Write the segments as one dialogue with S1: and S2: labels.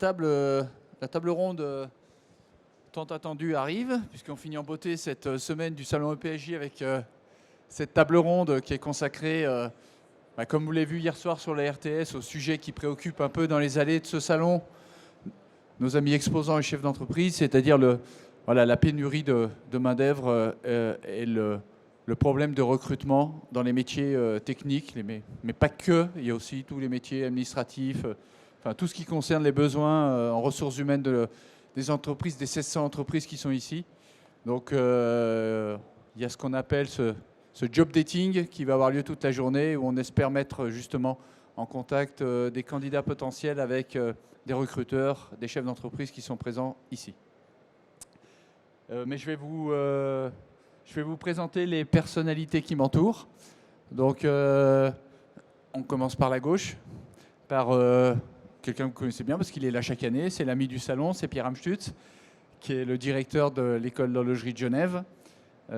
S1: la table ronde tant attendue arrive, puisqu'on finit en beauté cette semaine du salon EPSJ avec cette table ronde qui est consacrée, comme vous l'avez vu hier soir sur la RTS, au sujet qui préoccupe un peu dans les allées de ce salon nos amis exposants et chefs d'entreprise, c'est-à-dire la pénurie de main-d'œuvre et le problème de recrutement dans les métiers techniques, mais pas que, il y a aussi tous les métiers administratifs, tout ce qui concerne les besoins en ressources humaines des entreprises, des 1600 entreprises qui sont ici. Donc il y a ce qu'on appelle ce job dating qui va avoir lieu toute la journée, où on espère mettre justement en contact des candidats potentiels avec des recruteurs, des chefs d'entreprise qui sont présents ici. Mais je vais vous présenter les personnalités qui m'entourent. Donc, on commence par la gauche, par quelqu'un que vous connaissez bien parce qu'il est là chaque année. C'est l'ami du salon, c'est Pierre Amstutz, qui est le directeur de l'école d'horlogerie de Genève,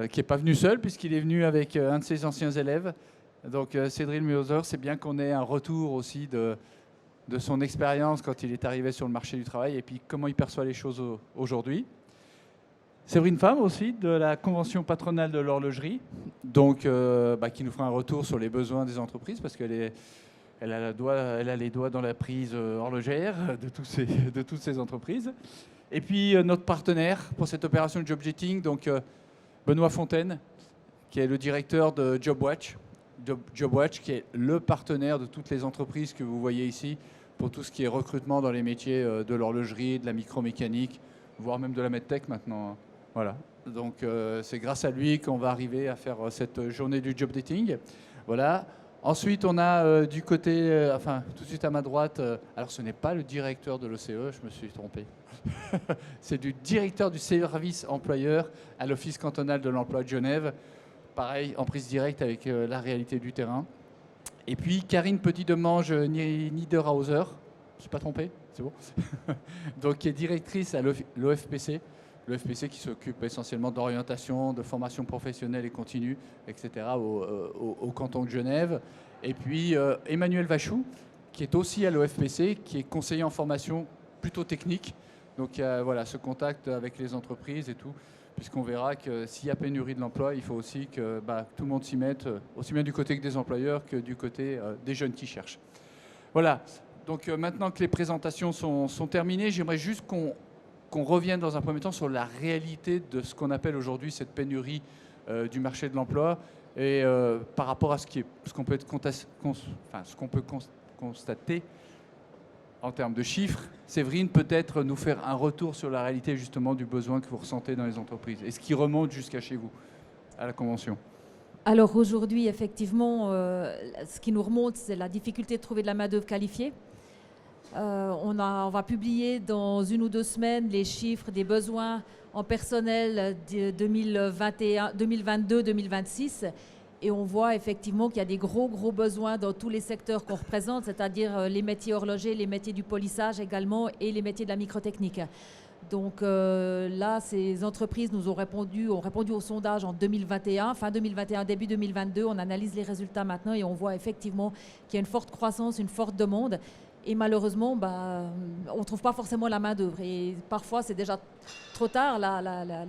S1: qui n'est pas venu seul puisqu'il est venu avec un de ses anciens élèves. Donc, Cédric Meuser, c'est bien qu'on ait un retour aussi de son expérience quand il est arrivé sur le marché du travail et puis comment il perçoit les choses aujourd'hui. Séverine Pham aussi, de la Convention patronale de l'horlogerie, donc qui nous fera un retour sur les besoins des entreprises parce qu'elle a les doigts dans la prise horlogère de toutes ces entreprises. Et puis notre partenaire pour cette opération de job jetting, donc Benoît Fontaine, qui est le directeur de JobWatch. JobWatch, qui est le partenaire de toutes les entreprises que vous voyez ici pour tout ce qui est recrutement dans les métiers de l'horlogerie, de la micromécanique, voire même de la medtech maintenant. Voilà, donc c'est grâce à lui qu'on va arriver à faire cette journée du job dating. Voilà. Ensuite, on a du côté, tout de suite à ma droite, alors ce n'est pas le directeur de l'OCE, je me suis trompé. C'est du directeur du service employeur à l'Office cantonal de l'emploi de Genève. Pareil, en prise directe avec la réalité du terrain. Et puis Karine Petit-Demange Niederhauser, je ne suis pas trompé, c'est bon. Donc qui est directrice à l'OFPC. L'OFPC qui s'occupe essentiellement d'orientation, de formation professionnelle et continue, etc. au canton de Genève. Et puis Emmanuel Vachou, qui est aussi à l'OFPC, qui est conseiller en formation plutôt technique. Donc il y a ce contact avec les entreprises et tout, puisqu'on verra que s'il y a pénurie de l'emploi, il faut aussi que tout le monde s'y mette, aussi bien du côté des employeurs que du côté des jeunes qui cherchent. Voilà, donc maintenant que les présentations sont terminées, j'aimerais juste qu'on revienne dans un premier temps sur la réalité de ce qu'on appelle aujourd'hui cette pénurie du marché de l'emploi et par rapport à ce qu'on peut constater en termes de chiffres. Séverine, peut-être nous faire un retour sur la réalité justement du besoin que vous ressentez dans les entreprises et ce qui remonte jusqu'à chez vous, à la Convention.
S2: Alors aujourd'hui, effectivement, ce qui nous remonte, c'est la difficulté de trouver de la main-d'œuvre qualifiée. On va publier dans 1 ou 2 semaines les chiffres des besoins en personnel de 2022-2026 et on voit effectivement qu'il y a des gros besoins dans tous les secteurs qu'on représente, c'est-à-dire les métiers horlogers, les métiers du polissage également et les métiers de la microtechnique. Donc là, ces entreprises ont répondu au sondage en 2021, fin 2021, début 2022. On analyse les résultats maintenant et on voit effectivement qu'il y a une forte croissance, une forte demande. Et malheureusement, on ne trouve pas forcément la main-d'œuvre. Et parfois, c'est déjà trop tard.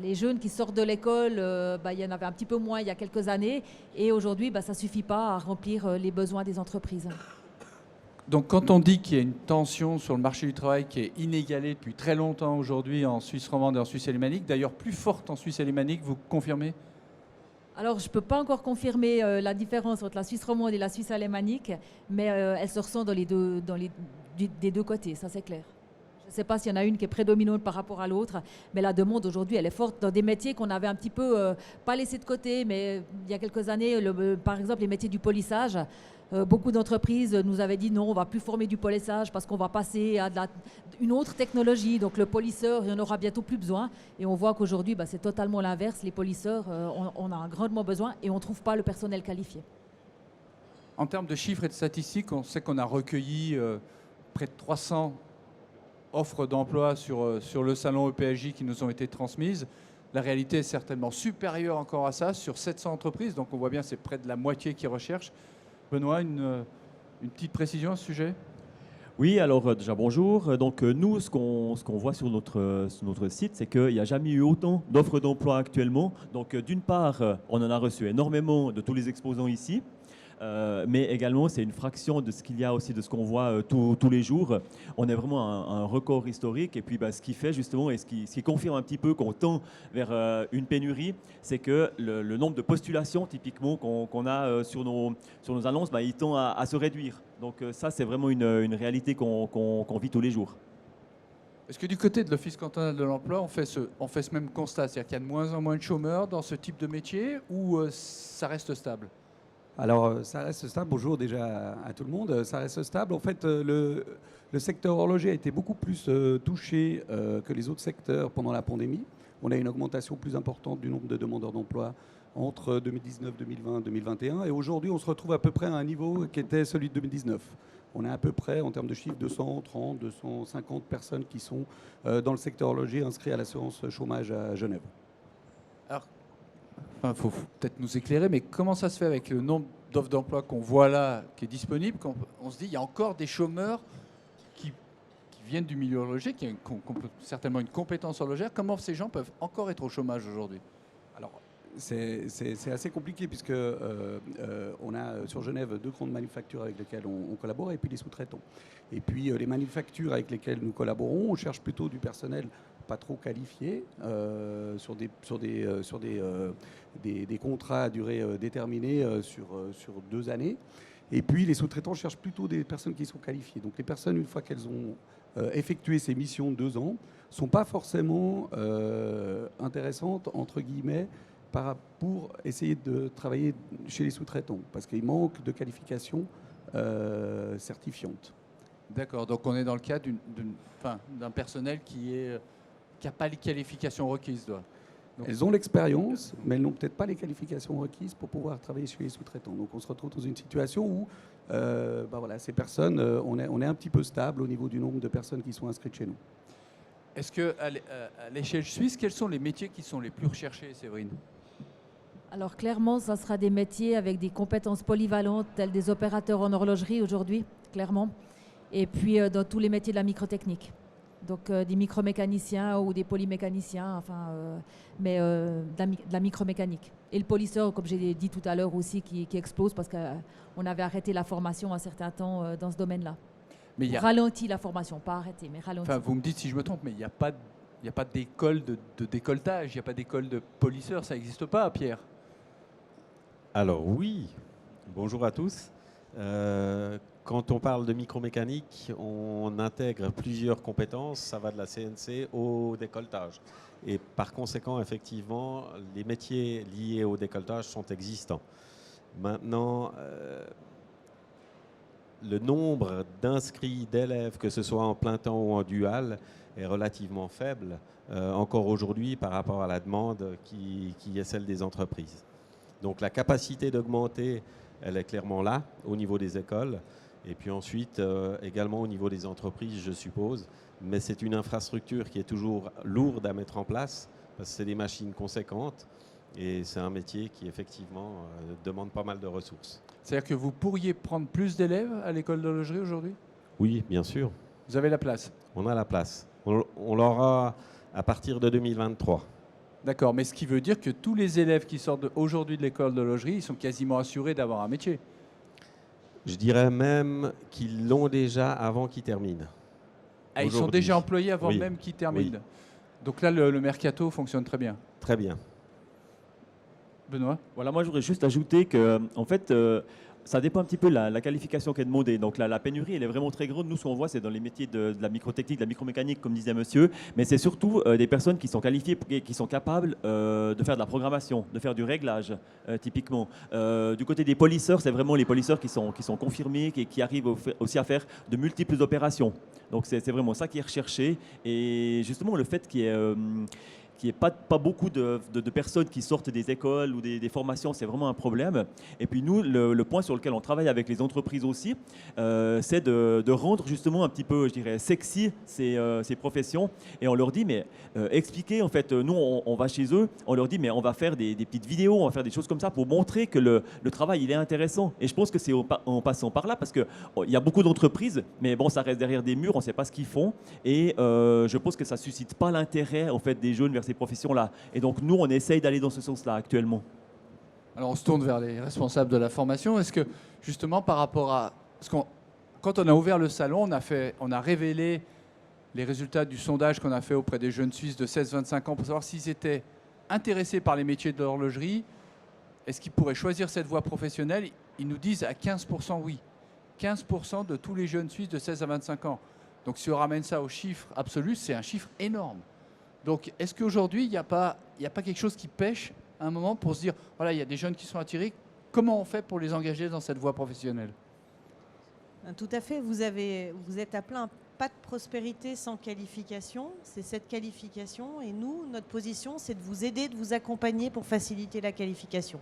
S2: Les jeunes qui sortent de l'école, il y en avait un petit peu moins il y a quelques années. Et aujourd'hui, ça ne suffit pas à remplir les besoins des entreprises.
S1: Donc quand on dit qu'il y a une tension sur le marché du travail qui est inégalée depuis très longtemps aujourd'hui en Suisse romande et en Suisse alémanique, d'ailleurs plus forte en Suisse alémanique, vous confirmez ?
S2: Alors, je ne peux pas encore confirmer la différence entre la Suisse romande et la Suisse alémanique, mais elle se ressent des deux côtés, ça c'est clair. Je ne sais pas s'il y en a une qui est prédominante par rapport à l'autre, mais la demande aujourd'hui, elle est forte dans des métiers qu'on avait un petit peu pas laissés de côté, mais il y a quelques années, par exemple les métiers du polissage. Beaucoup d'entreprises nous avaient dit non, on ne va plus former du polissage parce qu'on va passer à une autre technologie. Donc le polisseur, il n'y en aura bientôt plus besoin. Et on voit qu'aujourd'hui, c'est totalement l'inverse. Les polisseurs, on a grandement besoin et on ne trouve pas le personnel qualifié.
S1: En termes de chiffres et de statistiques, on sait qu'on a recueilli près de 300 offres d'emploi sur le salon EPSJ qui nous ont été transmises. La réalité est certainement supérieure encore à ça, sur 700 entreprises. Donc on voit bien c'est près de la moitié qui recherchent. Benoît, une petite précision à ce sujet ?
S3: Oui, alors déjà bonjour. Donc nous, ce qu'on voit sur notre site, c'est qu'il n'y a jamais eu autant d'offres d'emploi actuellement. Donc d'une part, on en a reçu énormément de tous les exposants ici. Mais également, c'est une fraction de ce qu'il y a aussi, de ce qu'on voit tous les jours. On est vraiment à un record historique. Et puis, ce qui fait justement, et ce qui confirme un petit peu qu'on tend vers une pénurie, c'est que le nombre de postulations, typiquement, qu'on a sur nos annonces, il tend à se réduire. Donc ça, c'est vraiment une réalité qu'on vit tous les jours.
S1: Est-ce que du côté de l'Office cantonal de l'emploi, on fait ce même constat? C'est-à-dire qu'il y a de moins en moins de chômeurs dans ce type de métier ou ça reste stable?
S4: Alors, ça reste stable. Bonjour déjà à tout le monde. Ça reste stable. En fait, le secteur horloger a été beaucoup plus touché que les autres secteurs pendant la pandémie. On a une augmentation plus importante du nombre de demandeurs d'emploi entre 2019, 2020, 2021. Et aujourd'hui, on se retrouve à peu près à un niveau qui était celui de 2019. On est à peu près, en termes de chiffres, 230, 250 personnes qui sont dans le secteur horloger inscrits à l'assurance chômage à Genève.
S1: Alors, il faut peut-être nous éclairer, mais comment ça se fait avec le nombre d'offres d'emploi qu'on voit là, qui est disponible, quand on se dit qu'il y a encore des chômeurs qui viennent du milieu horloger, qui ont certainement une compétence horlogère. Comment ces gens peuvent encore être au chômage aujourd'hui?
S4: Alors, c'est assez compliqué puisque on a sur Genève 2 grandes manufactures avec lesquelles on collabore et puis les sous-traitants. Et puis les manufactures avec lesquelles nous collaborons, on cherche plutôt du personnel pas trop qualifié sur des contrats à durée déterminée sur 2 années. Et puis les sous-traitants cherchent plutôt des personnes qui sont qualifiées. Donc les personnes, une fois qu'elles ont effectué ces missions de 2 ans, ne sont pas forcément intéressantes, entre guillemets, pour essayer de travailler chez les sous-traitants, parce qu'il manque de qualifications certifiantes.
S1: D'accord, donc on est dans le cas d'un personnel qui n'a pas les qualifications requises. Donc,
S4: elles ont l'expérience, mais elles n'ont peut-être pas les qualifications requises pour pouvoir travailler chez les sous-traitants. Donc on se retrouve dans une situation où ces personnes, on est un petit peu stable au niveau du nombre de personnes qui sont inscrites chez nous.
S1: Est-ce qu'à l'échelle suisse, quels sont les métiers qui sont les plus recherchés, Séverine?
S2: Alors clairement, ça sera des métiers avec des compétences polyvalentes, tels des opérateurs en horlogerie aujourd'hui, clairement. Et puis dans tous les métiers de la microtechnique. Donc des micromécaniciens ou des polymécaniciens, mais de la micromécanique. Et le polisseur, comme j'ai dit tout à l'heure aussi, qui explose parce qu'on avait arrêté la formation un certain temps dans ce domaine-là. Mais ralenti la formation, pas arrêté, mais ralenti.
S1: Enfin, vous me dites si je me trompe, mais il n'y a pas d'école de décolletage, il n'y a pas d'école de polisseur, ça n'existe pas, Pierre?
S5: Alors oui, bonjour à tous. Quand on parle de micromécanique, on intègre plusieurs compétences, ça va de la CNC au décolletage. Et par conséquent, effectivement, les métiers liés au décolletage sont existants. Maintenant, le nombre d'inscrits d'élèves, que ce soit en plein temps ou en dual, est relativement faible encore aujourd'hui par rapport à la demande qui est celle des entreprises. Donc la capacité d'augmenter, elle est clairement là au niveau des écoles. Et puis ensuite, également au niveau des entreprises, je suppose. Mais c'est une infrastructure qui est toujours lourde à mettre en place, parce que c'est des machines conséquentes. Et c'est un métier qui, effectivement, demande pas mal de ressources.
S1: C'est-à-dire que vous pourriez prendre plus d'élèves à l'école d'horlogerie aujourd'hui?
S5: Oui, bien sûr.
S1: Vous avez la place?
S5: On a la place. On l'aura à partir de 2023.
S1: D'accord, mais ce qui veut dire que tous les élèves qui sortent aujourd'hui de l'école d'horlogerie, ils sont quasiment assurés d'avoir un métier.
S5: Je dirais même qu'ils l'ont déjà avant qu'ils terminent.
S1: Ah, ils sont déjà employés avant même qu'ils terminent. Oui. Donc là, le mercato fonctionne très bien.
S5: Très bien.
S1: Benoît?
S3: Voilà, moi je voudrais juste ajouter que, en fait, ça dépend un petit peu de la qualification qui est demandée. Donc la pénurie, elle est vraiment très grande. Nous, ce qu'on voit, c'est dans les métiers de la microtechnique, de la micromécanique, comme disait monsieur. Mais c'est surtout des personnes qui sont qualifiées, qui sont capables de faire de la programmation, de faire du réglage, typiquement. Du côté des polisseurs, c'est vraiment les polisseurs qui sont confirmés, qui arrivent aussi à faire de multiples opérations. Donc c'est vraiment ça qui est recherché. Et justement, le fait qu'il y ait qu'il n'y ait pas beaucoup de personnes qui sortent des écoles ou des formations, c'est vraiment un problème. Et puis nous, le point sur lequel on travaille avec les entreprises aussi, c'est de rendre justement un petit peu, je dirais, sexy ces professions. Et on leur dit, mais expliquez, en fait, nous, on va chez eux, on leur dit, mais on va faire des petites vidéos, on va faire des choses comme ça pour montrer que le travail, il est intéressant. Et je pense que c'est en passant par là, parce qu'il y a beaucoup d'entreprises, mais bon, ça reste derrière des murs, on ne sait pas ce qu'ils font. Et je pense que ça ne suscite pas l'intérêt, en fait, des jeunes vers ces professions-là. Et donc, nous, on essaye d'aller dans ce sens-là actuellement.
S1: Alors on se tourne vers les responsables de la formation. Est-ce que justement par rapport à... Quand on a ouvert le salon, on a révélé les résultats du sondage qu'on a fait auprès des jeunes Suisses de 16-25 ans pour savoir s'ils étaient intéressés par les métiers de l'horlogerie. Est-ce qu'ils pourraient choisir cette voie professionnelle? Ils nous disent à 15% oui. 15% de tous les jeunes Suisses de 16 à 25 ans. Donc si on ramène ça au chiffre absolu, c'est un chiffre énorme. Donc est-ce qu'aujourd'hui, il n'y a pas quelque chose qui pêche à un moment pour se dire, voilà, il y a des jeunes qui sont attirés, comment on fait pour les engager dans cette voie professionnelle?
S6: Tout à fait, vous êtes appelé un pas de prospérité sans qualification, c'est cette qualification et nous, notre position, c'est de vous aider, de vous accompagner pour faciliter la qualification.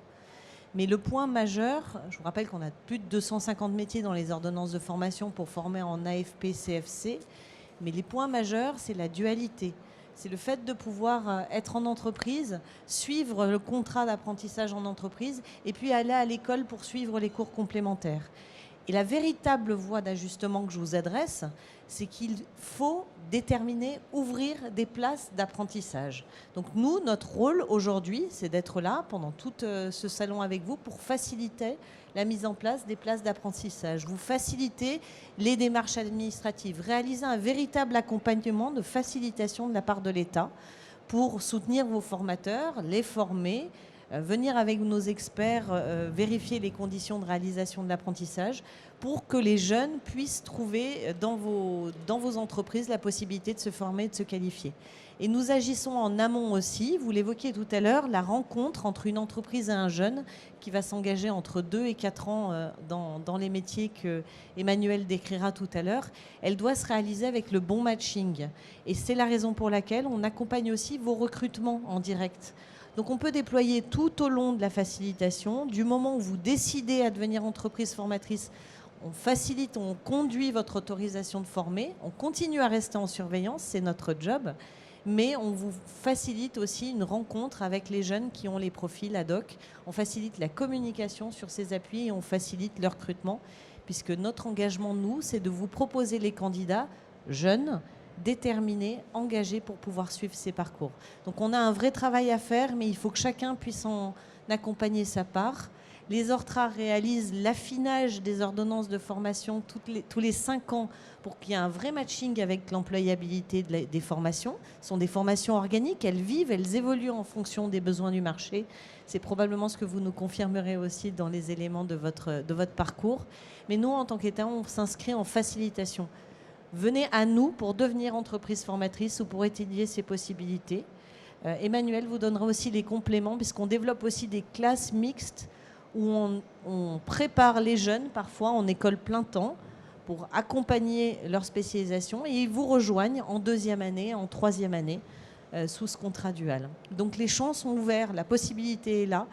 S6: Mais le point majeur, je vous rappelle qu'on a plus de 250 métiers dans les ordonnances de formation pour former en AFP, CFC, mais les points majeurs, c'est la dualité. C'est le fait de pouvoir être en entreprise, suivre le contrat d'apprentissage en entreprise et puis aller à l'école pour suivre les cours complémentaires. Et la véritable voie d'ajustement que je vous adresse, c'est qu'il faut déterminer, ouvrir des places d'apprentissage. Donc nous, notre rôle aujourd'hui, c'est d'être là pendant tout ce salon avec vous pour faciliter la mise en place des places d'apprentissage, vous faciliter les démarches administratives, réaliser un véritable accompagnement de facilitation de la part de l'État pour soutenir vos formateurs, les former, venir avec nos experts vérifier les conditions de réalisation de l'apprentissage pour que les jeunes puissent trouver dans vos entreprises la possibilité de se former et de se qualifier. Et nous agissons en amont aussi, vous l'évoquiez tout à l'heure, la rencontre entre une entreprise et un jeune qui va s'engager entre 2 et 4 ans dans les métiers que Emmanuel décrira tout à l'heure, elle doit se réaliser avec le bon matching. Et c'est la raison pour laquelle on accompagne aussi vos recrutements en direct. Donc on peut déployer tout au long de la facilitation, du moment où vous décidez à devenir entreprise formatrice, on facilite, on conduit votre autorisation de former, on continue à rester en surveillance, c'est notre job, mais on vous facilite aussi une rencontre avec les jeunes qui ont les profils ad hoc, on facilite la communication sur ces appuis et on facilite le recrutement, puisque notre engagement, nous, c'est de vous proposer les candidats jeunes, déterminés, engagés pour pouvoir suivre ces parcours. Donc on a un vrai travail à faire, mais il faut que chacun puisse en accompagner sa part. Les ORTRA réalisent l'affinage des ordonnances de formation tous les 5 ans pour qu'il y ait un vrai matching avec l'employabilité des formations. Ce sont des formations organiques, elles vivent, elles évoluent en fonction des besoins du marché. C'est probablement ce que vous nous confirmerez aussi dans les éléments de votre parcours. Mais nous, en tant qu'État, on s'inscrit en facilitation. Venez à nous pour devenir entreprise formatrice ou pour étudier ces possibilités. Emmanuel vous donnera aussi les compléments puisqu'on développe aussi des classes mixtes où on prépare les jeunes parfois en école plein temps pour accompagner leur spécialisation et ils vous rejoignent en 2e année, en 3e année sous ce contrat dual. Donc les champs sont ouverts, la possibilité est là,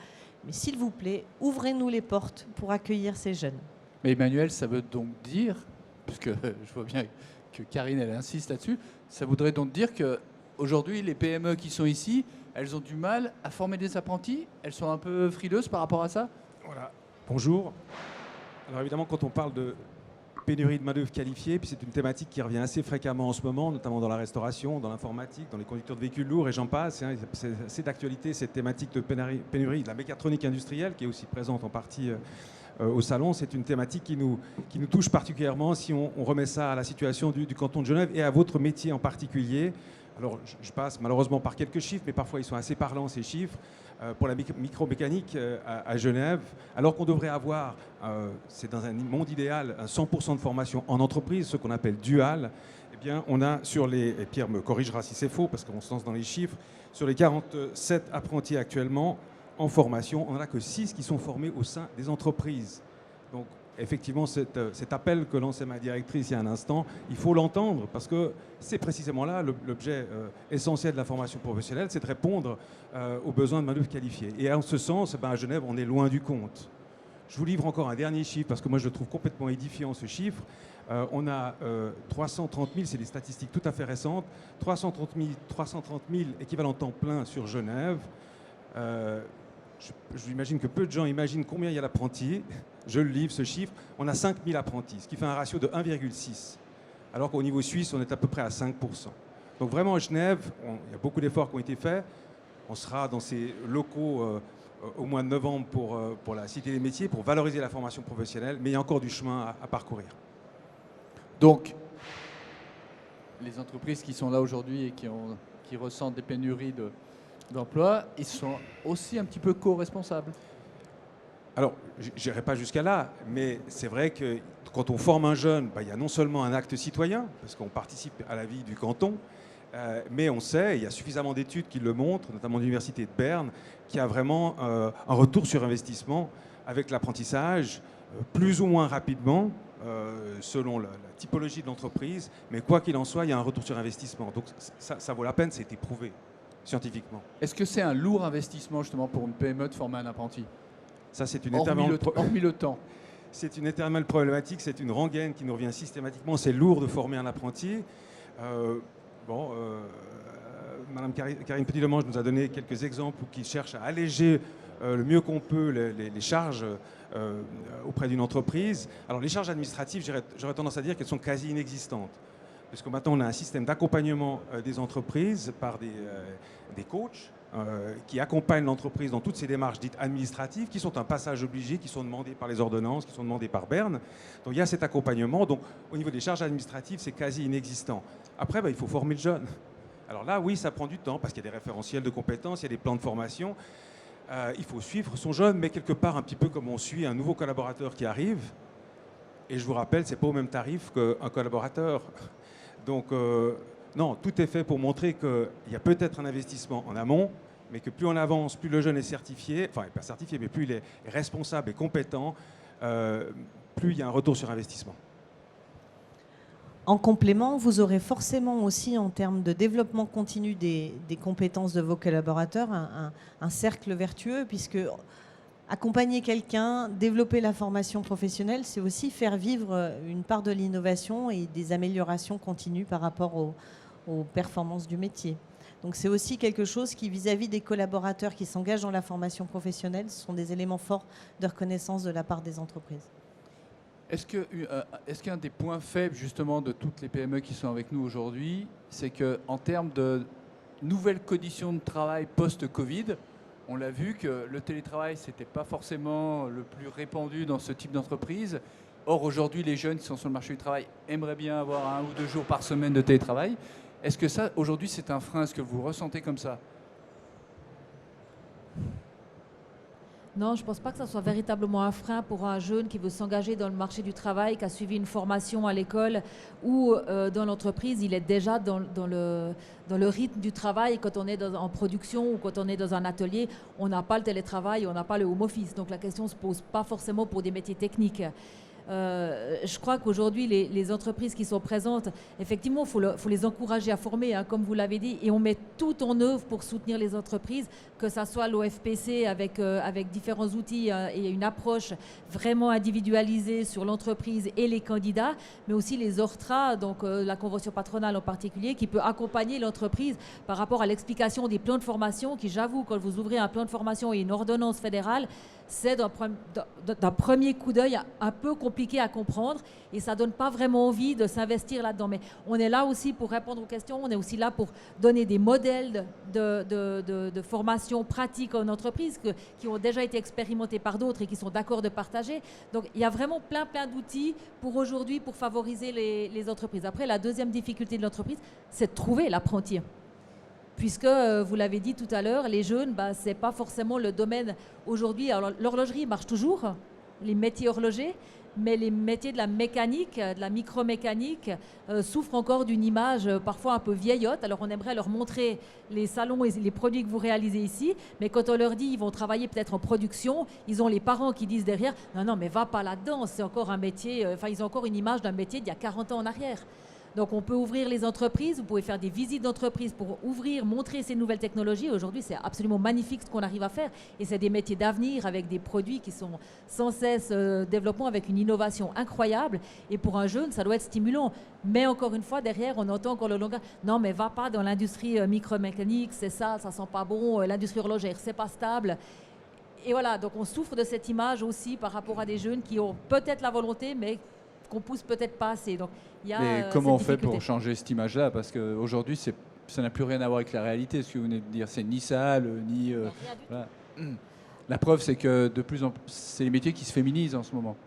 S6: mais s'il vous plaît, ouvrez-nous les portes pour accueillir ces jeunes.
S1: Mais Emmanuel, ça veut donc dire, puisque je vois bien que Karine elle insiste là-dessus, ça voudrait donc dire qu'aujourd'hui les PME qui sont ici, elles ont du mal à former des apprentis, elles sont un peu frileuses par rapport à ça?
S7: Voilà, bonjour. Alors évidemment, quand on parle de pénurie de main-d'œuvre qualifiée, puis c'est une thématique qui revient assez fréquemment en ce moment, notamment dans la restauration, dans l'informatique, dans les conducteurs de véhicules lourds et j'en passe. C'est d'actualité cette thématique de pénurie de la mécatronique industrielle qui est aussi présente en partie au salon. C'est une thématique qui nous touche particulièrement si on remet ça à la situation du canton de Genève et à votre métier en particulier. Alors, je passe malheureusement par quelques chiffres, mais parfois ils sont assez parlants, ces chiffres. Pour la micromécanique à Genève, alors qu'on devrait avoir, c'est dans un monde idéal, 100% de formation en entreprise, ce qu'on appelle dual, eh bien, on a sur les, et Pierre me corrigera si c'est faux, parce qu'on se lance dans les chiffres, sur les 47 apprentis actuellement en formation, on n'en a que 6 qui sont formés au sein des entreprises. Donc, effectivement, cet appel que lançait ma directrice il y a un instant, il faut l'entendre parce que c'est précisément là l'objet essentiel de la formation professionnelle, c'est de répondre aux besoins de main-d'œuvre qualifiée. Et en ce sens, à Genève, on est loin du compte. Je vous livre encore un dernier chiffre parce que moi je le trouve complètement édifiant ce chiffre. On a 330 000, c'est des statistiques tout à fait récentes, 330 000 équivalents temps plein sur Genève. Je imagine que peu de gens imaginent combien il y a d'apprentis. Je le livre, ce chiffre. On a 5 000 apprentis, ce qui fait un ratio de 1,6. Alors qu'au niveau suisse, on est à peu près à 5%. Donc vraiment, à Genève, il y a beaucoup d'efforts qui ont été faits. On sera dans ces locaux au mois de novembre pour la Cité des métiers, pour valoriser la formation professionnelle. Mais il y a encore du chemin à parcourir.
S1: Donc, les entreprises qui sont là aujourd'hui et qui ressentent des pénuries d'emploi, ils sont aussi un petit peu co-responsables.
S7: Alors, je n'irai pas jusqu'à là, mais c'est vrai que quand on forme un jeune, il y a non seulement un acte citoyen, parce qu'on participe à la vie du canton, mais on sait, il y a suffisamment d'études qui le montrent, notamment l'Université de Berne, qu'il y a vraiment un retour sur investissement avec l'apprentissage, plus ou moins rapidement, selon la typologie de l'entreprise, mais quoi qu'il en soit, il y a un retour sur investissement. Donc ça vaut la peine, c'est prouvé scientifiquement.
S1: Est-ce que c'est un lourd investissement justement pour une PME de former un apprenti?
S7: Ça, c'est une
S1: hormis le temps.
S7: C'est une éternelle problématique, c'est une rengaine qui nous revient systématiquement. C'est lourd de former un apprenti. Madame Karine Petit-Demange nous a donné quelques exemples qui cherchent à alléger le mieux qu'on peut les charges auprès d'une entreprise. Alors les charges administratives, j'aurais tendance à dire qu'elles sont quasi inexistantes. Parce que maintenant, on a un système d'accompagnement des entreprises par des coachs qui accompagnent l'entreprise dans toutes ces démarches dites administratives, qui sont un passage obligé, qui sont demandées par les ordonnances, qui sont demandées par Berne. Donc il y a cet accompagnement. Donc au niveau des charges administratives, c'est quasi inexistant. Après, il faut former le jeune. Alors là, oui, ça prend du temps parce qu'il y a des référentiels de compétences, il y a des plans de formation. Il faut suivre son jeune, mais quelque part un petit peu comme on suit un nouveau collaborateur qui arrive. Et je vous rappelle, ce n'est pas au même tarif qu'un collaborateur. Donc non, tout est fait pour montrer qu'il y a peut-être un investissement en amont, mais que plus on avance, plus le jeune est certifié, enfin pas certifié, mais plus il est responsable et compétent, plus il y a un retour sur investissement.
S6: En complément, vous aurez forcément aussi, en termes de développement continu des compétences de vos collaborateurs, un cercle vertueux, puisque accompagner quelqu'un, développer la formation professionnelle, c'est aussi faire vivre une part de l'innovation et des améliorations continues par rapport aux performances du métier. Donc c'est aussi quelque chose qui, vis-à-vis des collaborateurs qui s'engagent dans la formation professionnelle, sont des éléments forts de reconnaissance de la part des entreprises.
S1: Est-ce qu'un des points faibles justement de toutes les PME qui sont avec nous aujourd'hui, c'est qu'en termes de nouvelles conditions de travail post-Covid, on l'a vu que le télétravail, ce n'était pas forcément le plus répandu dans ce type d'entreprise. Or, aujourd'hui, les jeunes qui sont sur le marché du travail aimeraient bien avoir 1 ou 2 jours par semaine de télétravail. Est-ce que ça, aujourd'hui, c'est un frein? Est-ce que vous le ressentez comme ça?
S2: Non, je ne pense pas que ça soit véritablement un frein pour un jeune qui veut s'engager dans le marché du travail, qui a suivi une formation à l'école ou dans l'entreprise. Il est déjà dans le rythme du travail. Quand on est en production ou quand on est dans un atelier, on n'a pas le télétravail, on n'a pas le home office. Donc la question ne se pose pas forcément pour des métiers techniques. Je crois qu'aujourd'hui, les entreprises qui sont présentes, effectivement, il faut les encourager à former, hein, comme vous l'avez dit, et on met tout en œuvre pour soutenir les entreprises, que ce soit l'OFPC avec différents outils et une approche vraiment individualisée sur l'entreprise et les candidats, mais aussi les ORTRA, donc la convention patronale en particulier, qui peut accompagner l'entreprise par rapport à l'explication des plans de formation, qui, j'avoue, quand vous ouvrez un plan de formation et une ordonnance fédérale, c'est d'un premier coup d'œil un peu compliqué à comprendre et ça ne donne pas vraiment envie de s'investir là-dedans. Mais on est là aussi pour répondre aux questions, on est aussi là pour donner des modèles de formation pratique en entreprise qui ont déjà été expérimentés par d'autres et qui sont d'accord de partager. Donc il y a vraiment plein d'outils pour aujourd'hui pour favoriser les entreprises. Après, la deuxième difficulté de l'entreprise, c'est de trouver l'apprenti. Puisque, vous l'avez dit tout à l'heure, les jeunes, ce n'est pas forcément le domaine aujourd'hui. Alors, l'horlogerie marche toujours, les métiers horlogers, mais les métiers de la mécanique, de la micromécanique, souffrent encore d'une image parfois un peu vieillotte. Alors on aimerait leur montrer les salons et les produits que vous réalisez ici, mais quand on leur dit ils vont travailler peut-être en production, ils ont les parents qui disent derrière « Non, non, mais va pas là-dedans, c'est encore un métier… » Enfin, ils ont encore une image d'un métier d'il y a 40 ans en arrière. Donc on peut ouvrir les entreprises, vous pouvez faire des visites d'entreprises pour ouvrir, montrer ces nouvelles technologies. Aujourd'hui, c'est absolument magnifique ce qu'on arrive à faire. Et c'est des métiers d'avenir avec des produits qui sont sans cesse développement, avec une innovation incroyable. Et pour un jeune, ça doit être stimulant. Mais encore une fois, derrière, on entend encore le langage. Non, mais va pas dans l'industrie micromécanique, c'est ça sent pas bon. L'industrie horlogère, c'est pas stable. Et voilà, donc on souffre de cette image aussi par rapport à des jeunes qui ont peut-être la volonté, mais qu'on pousse peut-être pas assez. Donc, il y a,
S1: mais comment on fait
S2: difficulté.
S1: pour changer cette image-là? Parce qu'aujourd'hui, ça n'a plus rien à voir avec la réalité. Ce que vous venez de dire, c'est ni sale, ni... voilà. La preuve, c'est que de plus en plus, c'est les métiers qui se féminisent en ce moment.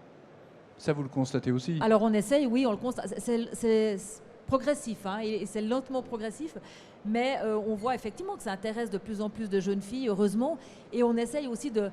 S1: Ça, vous le constatez aussi?
S2: Alors on essaye, oui, on le constate. C'est progressif, hein, et c'est lentement progressif, mais on voit effectivement que ça intéresse de plus en plus de jeunes filles, heureusement, et on essaye aussi de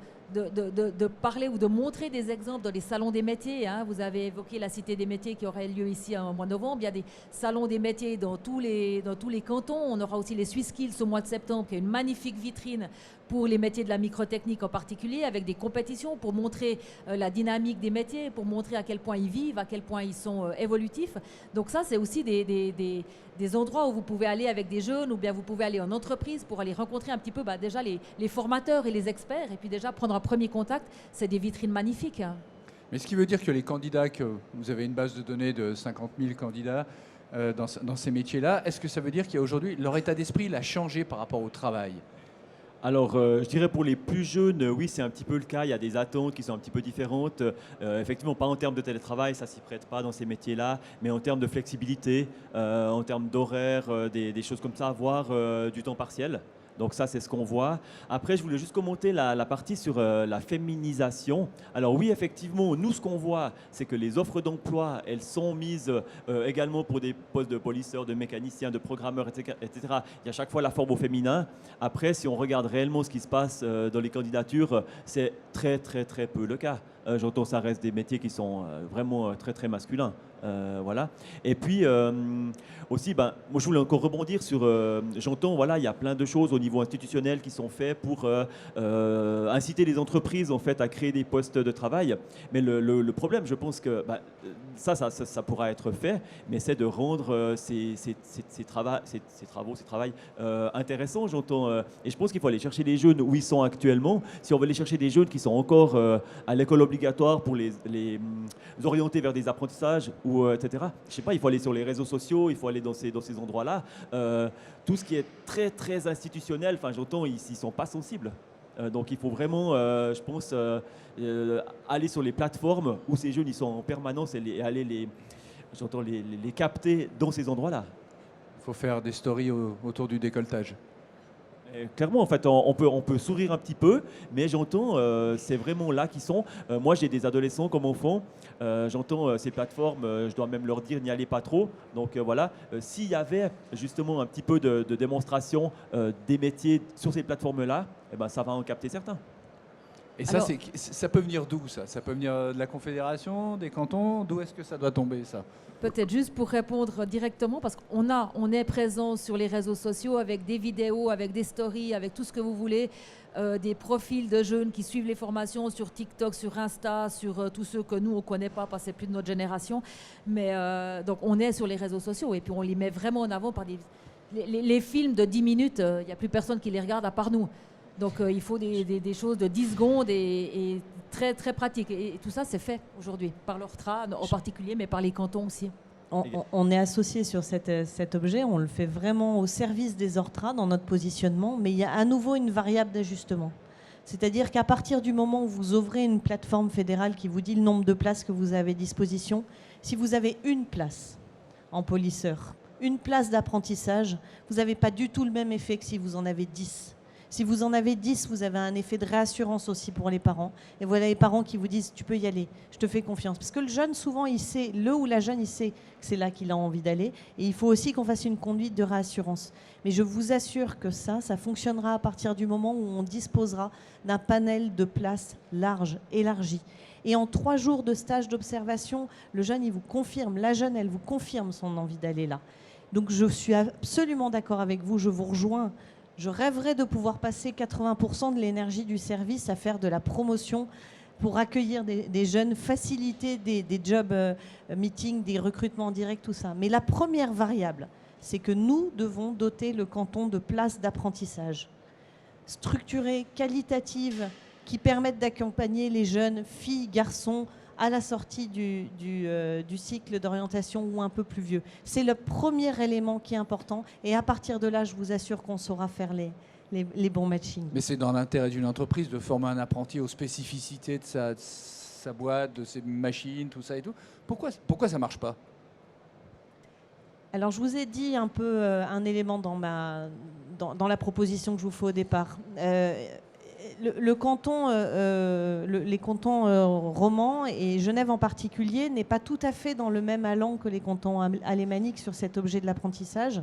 S2: parler ou de montrer des exemples dans les salons des métiers. Hein. Vous avez évoqué la Cité des métiers qui aurait lieu ici en mois de novembre. Il y a des salons des métiers dans tous les cantons. On aura aussi les Swiss Skills au mois de septembre, qui est une magnifique vitrine pour les métiers de la microtechnique en particulier, avec des compétitions pour montrer la dynamique des métiers, pour montrer à quel point ils vivent, à quel point ils sont évolutifs. Donc ça, c'est aussi des endroits où vous pouvez aller avec des jeunes, ou bien vous pouvez aller en entreprise pour aller rencontrer un petit peu déjà les formateurs et les experts, et puis déjà prendre un premier contact. C'est des vitrines magnifiques. Hein.
S1: Mais ce qui veut dire que les candidats, que vous avez une base de données de 50 000 candidats dans ces métiers-là, est-ce que ça veut dire qu'aujourd'hui, leur état d'esprit il a changé par rapport au travail?
S3: Alors, je dirais pour les plus jeunes, oui, c'est un petit peu le cas. Il y a des attentes qui sont un petit peu différentes. Effectivement, pas en termes de télétravail, ça ne s'y prête pas dans ces métiers-là, mais en termes de flexibilité, en termes d'horaire, des choses comme ça, voire du temps partiel. Donc ça, c'est ce qu'on voit. Après, je voulais juste commenter la partie sur la féminisation. Alors oui, effectivement, nous, ce qu'on voit, c'est que les offres d'emploi, elles sont mises également pour des postes de polisseurs, de mécaniciens, de programmeurs, etc. Il y a chaque fois la forme au féminin. Après, si on regarde réellement ce qui se passe dans les candidatures, c'est très, très, très peu le cas. J'entends, ça reste des métiers qui sont vraiment très, très masculins. Voilà. Et puis aussi, moi je voulais encore rebondir sur, j'entends, voilà, il y a plein de choses au niveau institutionnel qui sont faites pour inciter les entreprises en fait à créer des postes de travail. Mais le problème, je pense que ça pourra être fait, mais c'est de rendre ces travaux intéressants, j'entends. Et je pense qu'il faut aller chercher les jeunes où ils sont actuellement. Si on veut aller chercher des jeunes qui sont encore à l'école obligatoire pour les orienter vers des apprentissages, ou etc. Je sais pas, il faut aller sur les réseaux sociaux, il faut aller dans ces endroits-là. Tout ce qui est très, très institutionnel, enfin, j'entends, ils ne sont pas sensibles. Donc, il faut vraiment, je pense, aller sur les plateformes où ces jeunes ils sont en permanence et aller les capter dans ces endroits-là.
S1: Il faut faire des stories autour du décolletage.
S3: Clairement, en fait, on peut sourire un petit peu, mais j'entends, c'est vraiment là qu'ils sont. Moi, j'ai des adolescents comme enfants. J'entends ces plateformes, je dois même leur dire n'y allez pas trop. Donc voilà, s'il y avait justement un petit peu de démonstration des métiers sur ces plateformes-là, ça va en capter certains.
S1: Et ça peut venir d'où, ça? Ça peut venir de la Confédération, des cantons? D'où est-ce que ça doit tomber, ça?
S2: Peut-être juste pour répondre directement, parce qu'on est présent sur les réseaux sociaux avec des vidéos, avec des stories, avec tout ce que vous voulez, des profils de jeunes qui suivent les formations sur TikTok, sur Insta, sur tous ceux que nous, on ne connaît pas parce que c'est plus de notre génération. Mais donc, on est sur les réseaux sociaux et puis on les met vraiment en avant par les films de 10 minutes, il n'y a plus personne qui les regarde à part nous. Donc il faut des choses de 10 secondes et très, très pratiques. Et tout ça, c'est fait aujourd'hui, par l'ORTRA en particulier, mais par les cantons aussi.
S6: On est associé sur cet objet, on le fait vraiment au service des ORTRA dans notre positionnement, mais il y a à nouveau une variable d'ajustement. C'est-à-dire qu'à partir du moment où vous ouvrez une plateforme fédérale qui vous dit le nombre de places que vous avez à disposition, si vous avez une place en polisseur, une place d'apprentissage, vous n'avez pas du tout le même effet que si vous en avez 10. Si vous en avez 10, vous avez un effet de réassurance aussi pour les parents. Et voilà les parents qui vous disent, tu peux y aller, je te fais confiance. Parce que le jeune, souvent, il sait, le ou la jeune, il sait que c'est là qu'il a envie d'aller. Et il faut aussi qu'on fasse une conduite de réassurance. Mais je vous assure que ça fonctionnera à partir du moment où on disposera d'un panel de places large, élargi. Et en 3 jours de stage d'observation, le jeune, il vous confirme, la jeune, elle vous confirme son envie d'aller là. Donc je suis absolument d'accord avec vous, je vous rejoins. Je rêverais de pouvoir passer 80% de l'énergie du service à faire de la promotion pour accueillir des jeunes, faciliter des job meetings, des recrutements en direct, tout ça. Mais la première variable, c'est que nous devons doter le canton de places d'apprentissage structurées, qualitatives, qui permettent d'accompagner les jeunes filles, garçons, à la sortie du cycle d'orientation ou un peu plus vieux. C'est le premier élément qui est important et à partir de là, je vous assure qu'on saura faire les bons matchings.
S1: Mais c'est dans l'intérêt d'une entreprise de former un apprenti aux spécificités de sa boîte, de ses machines, tout ça et tout. Pourquoi ça ne marche pas?
S6: Alors, je vous ai dit un peu un élément dans la proposition que je vous fais au départ. Les cantons romans et Genève en particulier n'est pas tout à fait dans le même allant que les cantons alémaniques sur cet objet de l'apprentissage.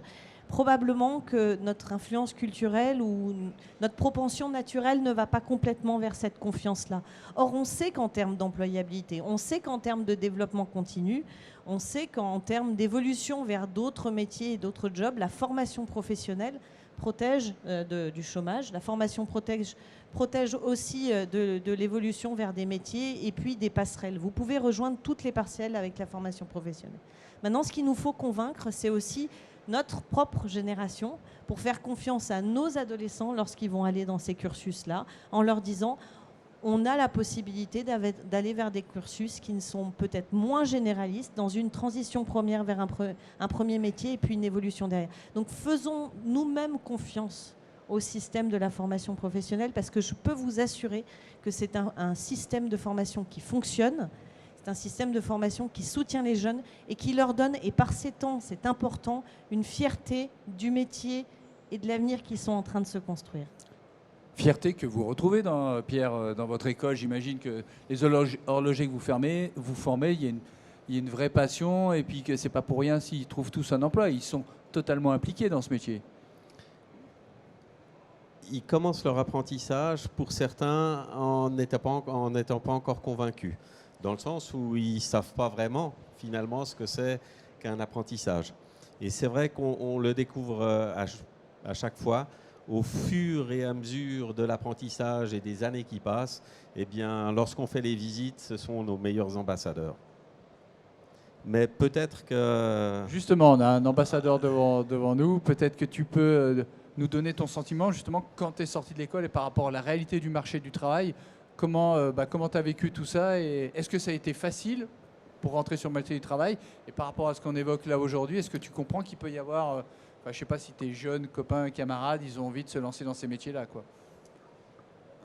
S6: Probablement que notre influence culturelle ou notre propension naturelle ne va pas complètement vers cette confiance-là. Or, on sait qu'en termes d'employabilité, on sait qu'en termes de développement continu, on sait qu'en termes d'évolution vers d'autres métiers et d'autres jobs, la formation professionnelle protège du chômage. La formation protège aussi de l'évolution vers des métiers et puis des passerelles. Vous pouvez rejoindre toutes les parcelles avec la formation professionnelle. Maintenant, ce qu'il nous faut convaincre, c'est aussi notre propre génération pour faire confiance à nos adolescents lorsqu'ils vont aller dans ces cursus-là, en leur disant on a la possibilité d'aller vers des cursus qui ne sont peut-être moins généralistes, dans une transition première vers un premier métier et puis une évolution derrière. Donc faisons nous-mêmes confiance au système de la formation professionnelle parce que je peux vous assurer que c'est un système de formation qui fonctionne. C'est un système de formation qui soutient les jeunes et qui leur donne, et par ces temps, c'est important, une fierté du métier et de l'avenir qu'ils sont en train de se construire.
S1: Fierté que vous retrouvez, Pierre, dans votre école. J'imagine que les horlogers que vous formez, il y a une vraie passion et puis que ce n'est pas pour rien s'ils trouvent tous un emploi. Ils sont totalement impliqués dans ce métier.
S5: Ils commencent leur apprentissage, pour certains, en n'étant pas encore convaincus, dans le sens où ils ne savent pas vraiment, finalement, ce que c'est qu'un apprentissage. Et c'est vrai qu'on le découvre à chaque fois, au fur et à mesure de l'apprentissage et des années qui passent. Eh bien, lorsqu'on fait les visites, ce sont nos meilleurs ambassadeurs. Mais peut-être que...
S1: Justement, on a un ambassadeur devant nous. Peut-être que tu peux nous donner ton sentiment, justement, quand tu es sorti de l'école et par rapport à la réalité du marché du travail. Comment tu as vécu tout ça et est-ce que ça a été facile pour rentrer sur le marché du travail? Et par rapport à ce qu'on évoque là aujourd'hui, est-ce que tu comprends qu'il peut y avoir, je ne sais pas si tes jeunes copains, camarades, ils ont envie de se lancer dans ces métiers-là, quoi.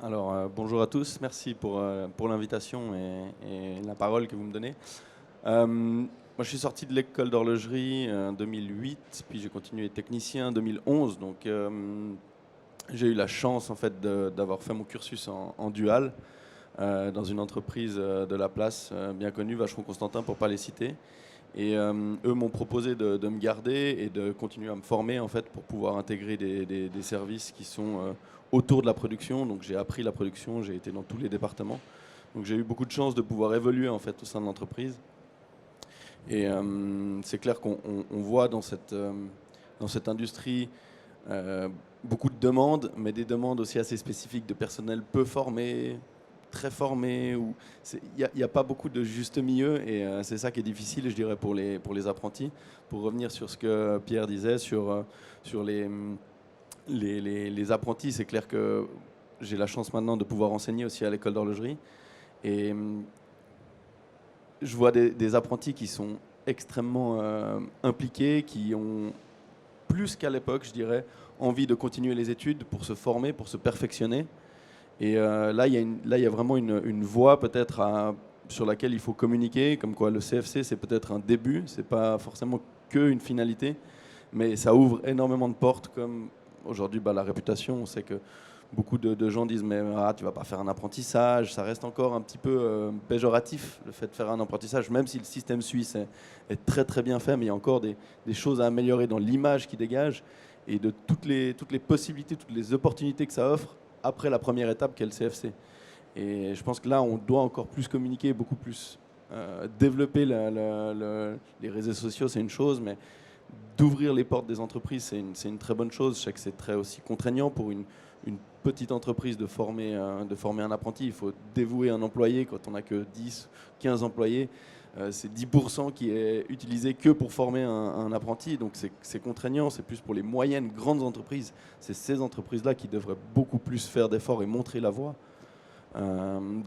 S8: Alors, bonjour à tous, merci pour l'invitation et la parole que vous me donnez. Moi, je suis sorti de l'école d'horlogerie en 2008, puis j'ai continué technicien en 2011, donc... j'ai eu la chance en fait d'avoir fait mon cursus en dual dans une entreprise de la place bien connue, Vacheron Constantin pour ne pas les citer. Et eux m'ont proposé de me garder et de continuer à me former en fait pour pouvoir intégrer des services qui sont autour de la production. Donc j'ai appris la production, j'ai été dans tous les départements. Donc j'ai eu beaucoup de chance de pouvoir évoluer en fait au sein de l'entreprise. Et c'est clair qu'on voit dans cette industrie beaucoup de demandes, mais des demandes aussi assez spécifiques de personnel peu formé, très formé. Il n'y a pas beaucoup de juste milieu et c'est ça qui est difficile, je dirais, pour les apprentis. Pour revenir sur ce que Pierre disait sur les apprentis, c'est clair que j'ai la chance maintenant de pouvoir enseigner aussi à l'école d'horlogerie. Et je vois des apprentis qui sont extrêmement impliqués, qui ont plus qu'à l'époque, je dirais, envie de continuer les études pour se former, pour se perfectionner. Et là, il y a vraiment une voie peut-être sur laquelle il faut communiquer, comme quoi le CFC, c'est peut-être un début, c'est pas forcément qu'une finalité, mais ça ouvre énormément de portes, comme aujourd'hui la réputation. On sait que beaucoup de gens disent mais tu vas pas faire un apprentissage, ça reste encore un petit peu péjoratif le fait de faire un apprentissage, même si le système suisse est très très bien fait, mais il y a encore des choses à améliorer dans l'image qui dégage et de toutes les possibilités, toutes les opportunités que ça offre après la première étape qu'est le CFC. Et je pense que là on doit encore plus communiquer, beaucoup plus développer les réseaux sociaux, c'est une chose, mais d'ouvrir les portes des entreprises, c'est une très bonne chose. Je sais que c'est très aussi contraignant pour une petite entreprise de former un apprenti. Il faut dévouer un employé quand on n'a que 10, 15 employés. C'est 10% qui est utilisé que pour former un apprenti. Donc c'est contraignant, c'est plus pour les moyennes, grandes entreprises. C'est ces entreprises-là qui devraient beaucoup plus faire d'efforts et montrer la voie.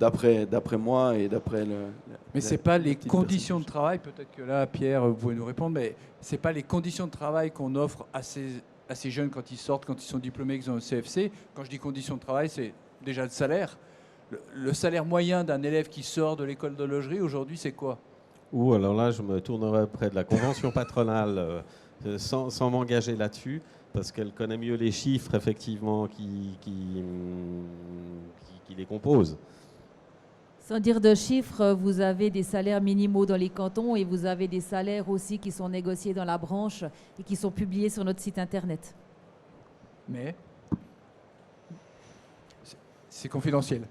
S8: D'après moi et d'après
S1: Mais ce n'est pas les conditions de travail, peut-être que là, Pierre, vous pouvez nous répondre, mais ce n'est pas les conditions de travail qu'on offre à ces jeunes quand ils sortent, quand ils sont diplômés, qu'ils ont le CFC. Quand je dis conditions de travail, c'est déjà le salaire. Le salaire moyen d'un élève qui sort de l'école d'horlogerie, aujourd'hui, c'est quoi?
S5: Alors là, je me tournerai près de la convention patronale sans m'engager là-dessus, parce qu'elle connaît mieux les chiffres, effectivement, qui les composent.
S2: Sans dire de chiffres, vous avez des salaires minimaux dans les cantons et vous avez des salaires aussi qui sont négociés dans la branche et qui sont publiés sur notre site internet.
S1: Mais c'est confidentiel.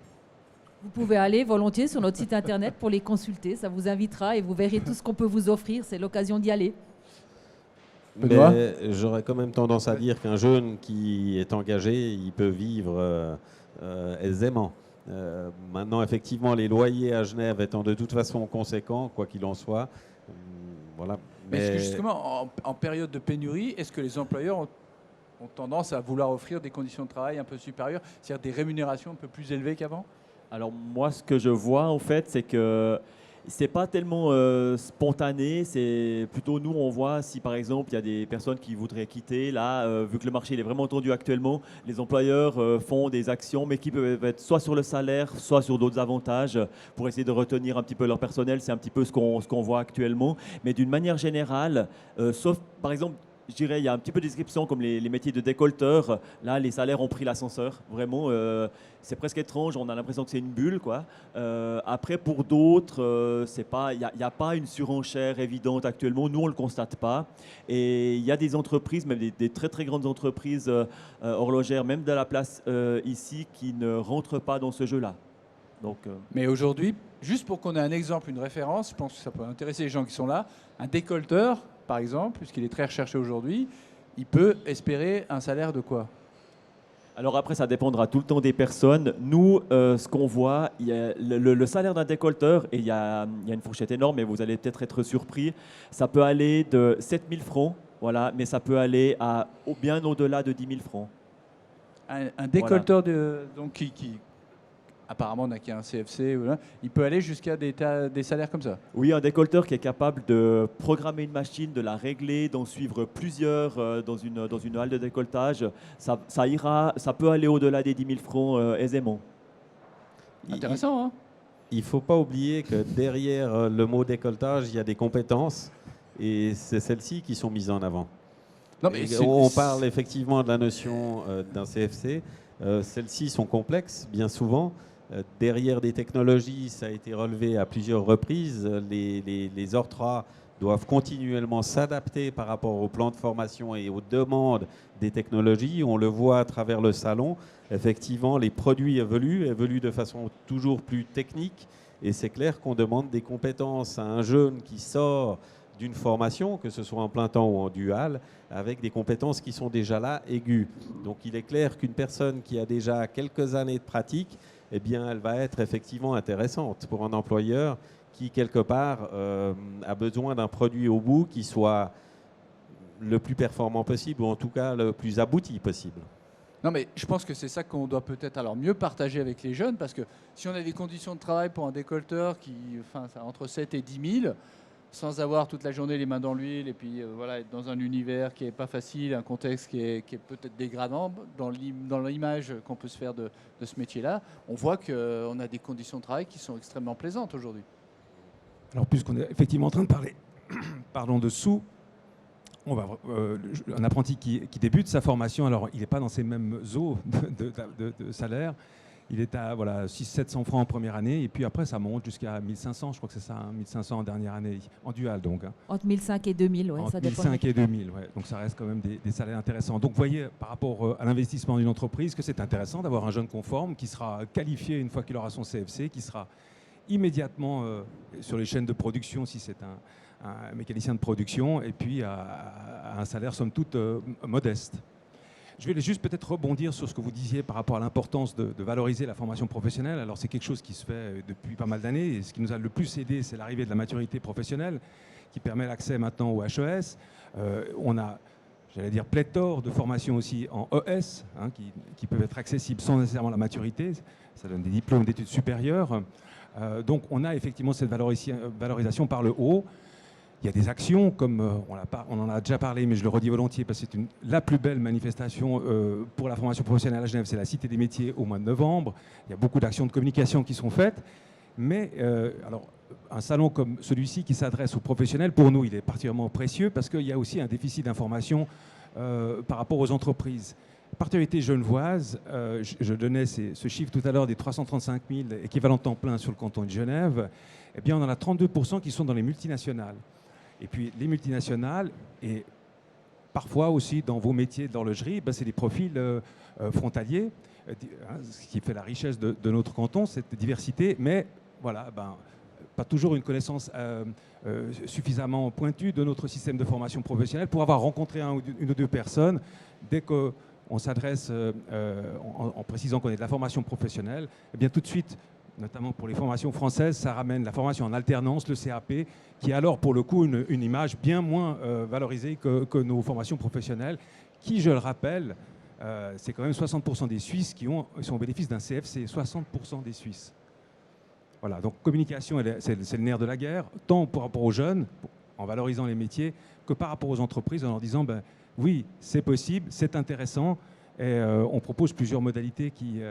S2: Vous pouvez aller volontiers sur notre site internet pour les consulter, ça vous invitera et vous verrez tout ce qu'on peut vous offrir, c'est l'occasion d'y aller.
S1: Benoît ?
S5: Mais j'aurais quand même tendance à dire qu'un jeune qui est engagé, il peut vivre aisément. Maintenant, effectivement, les loyers à Genève étant de toute façon conséquents, quoi qu'il en soit, voilà.
S1: Mais est-ce que justement, en période de pénurie, est-ce que les employeurs ont tendance à vouloir offrir des conditions de travail un peu supérieures, c'est-à-dire des rémunérations un peu plus élevées qu'avant?
S3: Alors moi, ce que je vois en fait, c'est que c'est pas tellement spontané, c'est plutôt nous, on voit si par exemple il y a des personnes qui voudraient quitter, là, vu que le marché il est vraiment tendu actuellement, les employeurs font des actions, mais qui peuvent être soit sur le salaire, soit sur d'autres avantages, pour essayer de retenir un petit peu leur personnel, c'est un petit peu ce qu'on voit actuellement, mais d'une manière générale, sauf par exemple, je dirais, il y a un petit peu de description comme les métiers de décolleteur. Là, les salaires ont pris l'ascenseur. Vraiment, c'est presque étrange. On a l'impression que c'est une bulle, quoi. Après, pour d'autres, il n'y a pas une surenchère évidente actuellement. Nous, on ne le constate pas. Et il y a des entreprises, même des très, très grandes entreprises horlogères, même de la place ici, qui ne rentrent pas dans ce jeu-là. Donc,
S1: Mais aujourd'hui, juste pour qu'on ait un exemple, une référence, je pense que ça peut intéresser les gens qui sont là, un décolleteur, par exemple, puisqu'il est très recherché aujourd'hui, il peut espérer un salaire de quoi?
S3: Alors après, ça dépendra tout le temps des personnes. Nous, ce qu'on voit, il y a le salaire d'un décolleteur, et il y a une fourchette énorme, et vous allez peut-être être surpris, ça peut aller de 7 000 francs, voilà, mais ça peut aller à bien au-delà de 10 000 francs.
S1: Un décolleteur donc qui apparemment n'a qu'un CFC, il peut aller jusqu'à des salaires comme ça?
S3: Oui, un décolleteur qui est capable de programmer une machine, de la régler, d'en suivre plusieurs dans une halle de décolletage, ça peut aller au-delà des 10 000 francs aisément.
S1: Intéressant, hein?
S5: Il ne faut pas oublier que derrière le mot décolletage, il y a des compétences, et c'est celles-ci qui sont mises en avant.
S1: Non, mais
S5: on parle effectivement de la notion d'un CFC. Celles-ci sont complexes, bien souvent. Derrière des technologies, ça a été relevé à plusieurs reprises. Les ORTRA doivent continuellement s'adapter par rapport au plan de formation et aux demandes des technologies. On le voit à travers le salon. Effectivement, les produits évoluent de façon toujours plus technique. Et c'est clair qu'on demande des compétences à un jeune qui sort d'une formation, que ce soit en plein temps ou en dual, avec des compétences qui sont déjà là, aiguës. Donc il est clair qu'une personne qui a déjà quelques années de pratique, eh bien, elle va être effectivement intéressante pour un employeur qui, quelque part, a besoin d'un produit au bout qui soit le plus performant possible, ou en tout cas le plus abouti possible.
S1: Non, mais je pense que c'est ça qu'on doit peut-être alors mieux partager avec les jeunes, parce que si on a des conditions de travail pour un décolleteur qui, ça, entre 7 et 10 000, sans avoir toute la journée les mains dans l'huile, et puis voilà, être dans un univers qui n'est pas facile, un contexte qui est peut-être dégradant dans l'image qu'on peut se faire de ce métier-là, on voit qu'on a des conditions de travail qui sont extrêmement plaisantes aujourd'hui.
S7: Alors, puisqu'on est effectivement en train de parler de sous, un apprenti qui débute sa formation, alors il n'est pas dans ces mêmes eaux de salaire. Il est à 600-700 francs en première année, et puis après ça monte jusqu'à 1500, je crois que c'est ça, 1500 en dernière année, en dual donc.
S2: Entre 1005 et 2000, ouais,
S7: Entre
S2: ça dépend.
S7: 1005 et 2000, ouais. Donc ça reste quand même des salaires intéressants. Donc vous voyez, par rapport à l'investissement d'une entreprise, que c'est intéressant d'avoir un jeune conforme qui sera qualifié une fois qu'il aura son CFC, qui sera immédiatement sur les chaînes de production si c'est un mécanicien de production, et puis à un salaire somme toute modeste. Je vais juste peut-être rebondir sur ce que vous disiez par rapport à l'importance de valoriser la formation professionnelle. Alors c'est quelque chose qui se fait depuis pas mal d'années, et ce qui nous a le plus aidé, c'est l'arrivée de la maturité professionnelle qui permet l'accès maintenant au HES. On a, j'allais dire, pléthore de formations aussi en ES, hein, qui peuvent être accessibles sans nécessairement la maturité. Ça donne des diplômes d'études supérieures. Donc on a effectivement cette valorisation par le haut. Il y a des actions, comme on en a déjà parlé, mais je le redis volontiers, parce que c'est la plus belle manifestation pour la formation professionnelle à Genève, c'est la Cité des métiers au mois de novembre. Il y a beaucoup d'actions de communication qui sont faites. Mais alors, un salon comme celui-ci qui s'adresse aux professionnels, pour nous, il est particulièrement précieux parce qu'il y a aussi un déficit d'information par rapport aux entreprises. Particularité genevoise, je donnais ce chiffre tout à l'heure des 335 000 équivalents temps plein sur le canton de Genève. Eh bien, on en a 32% qui sont dans les multinationales. Et puis les multinationales, et parfois aussi dans vos métiers d'horlogerie, ben, c'est des profils frontaliers, ce qui fait la richesse de notre canton, cette diversité, mais voilà, ben, pas toujours une connaissance suffisamment pointue de notre système de formation professionnelle pour avoir rencontré une ou deux personnes. Dès qu'on s'adresse, en précisant qu'on est de la formation professionnelle, eh bien tout de suite, notamment pour les formations françaises, ça ramène la formation en alternance, le CAP, qui a alors pour le coup une image bien moins valorisée que nos formations professionnelles, qui, je le rappelle, c'est quand même 60% des Suisses qui sont au bénéfice d'un CFC, 60% des Suisses. Voilà, donc communication, c'est le nerf de la guerre, tant par rapport aux jeunes, en valorisant les métiers, que par rapport aux entreprises, en leur disant, ben, oui, c'est possible, c'est intéressant. Et on propose plusieurs modalités qui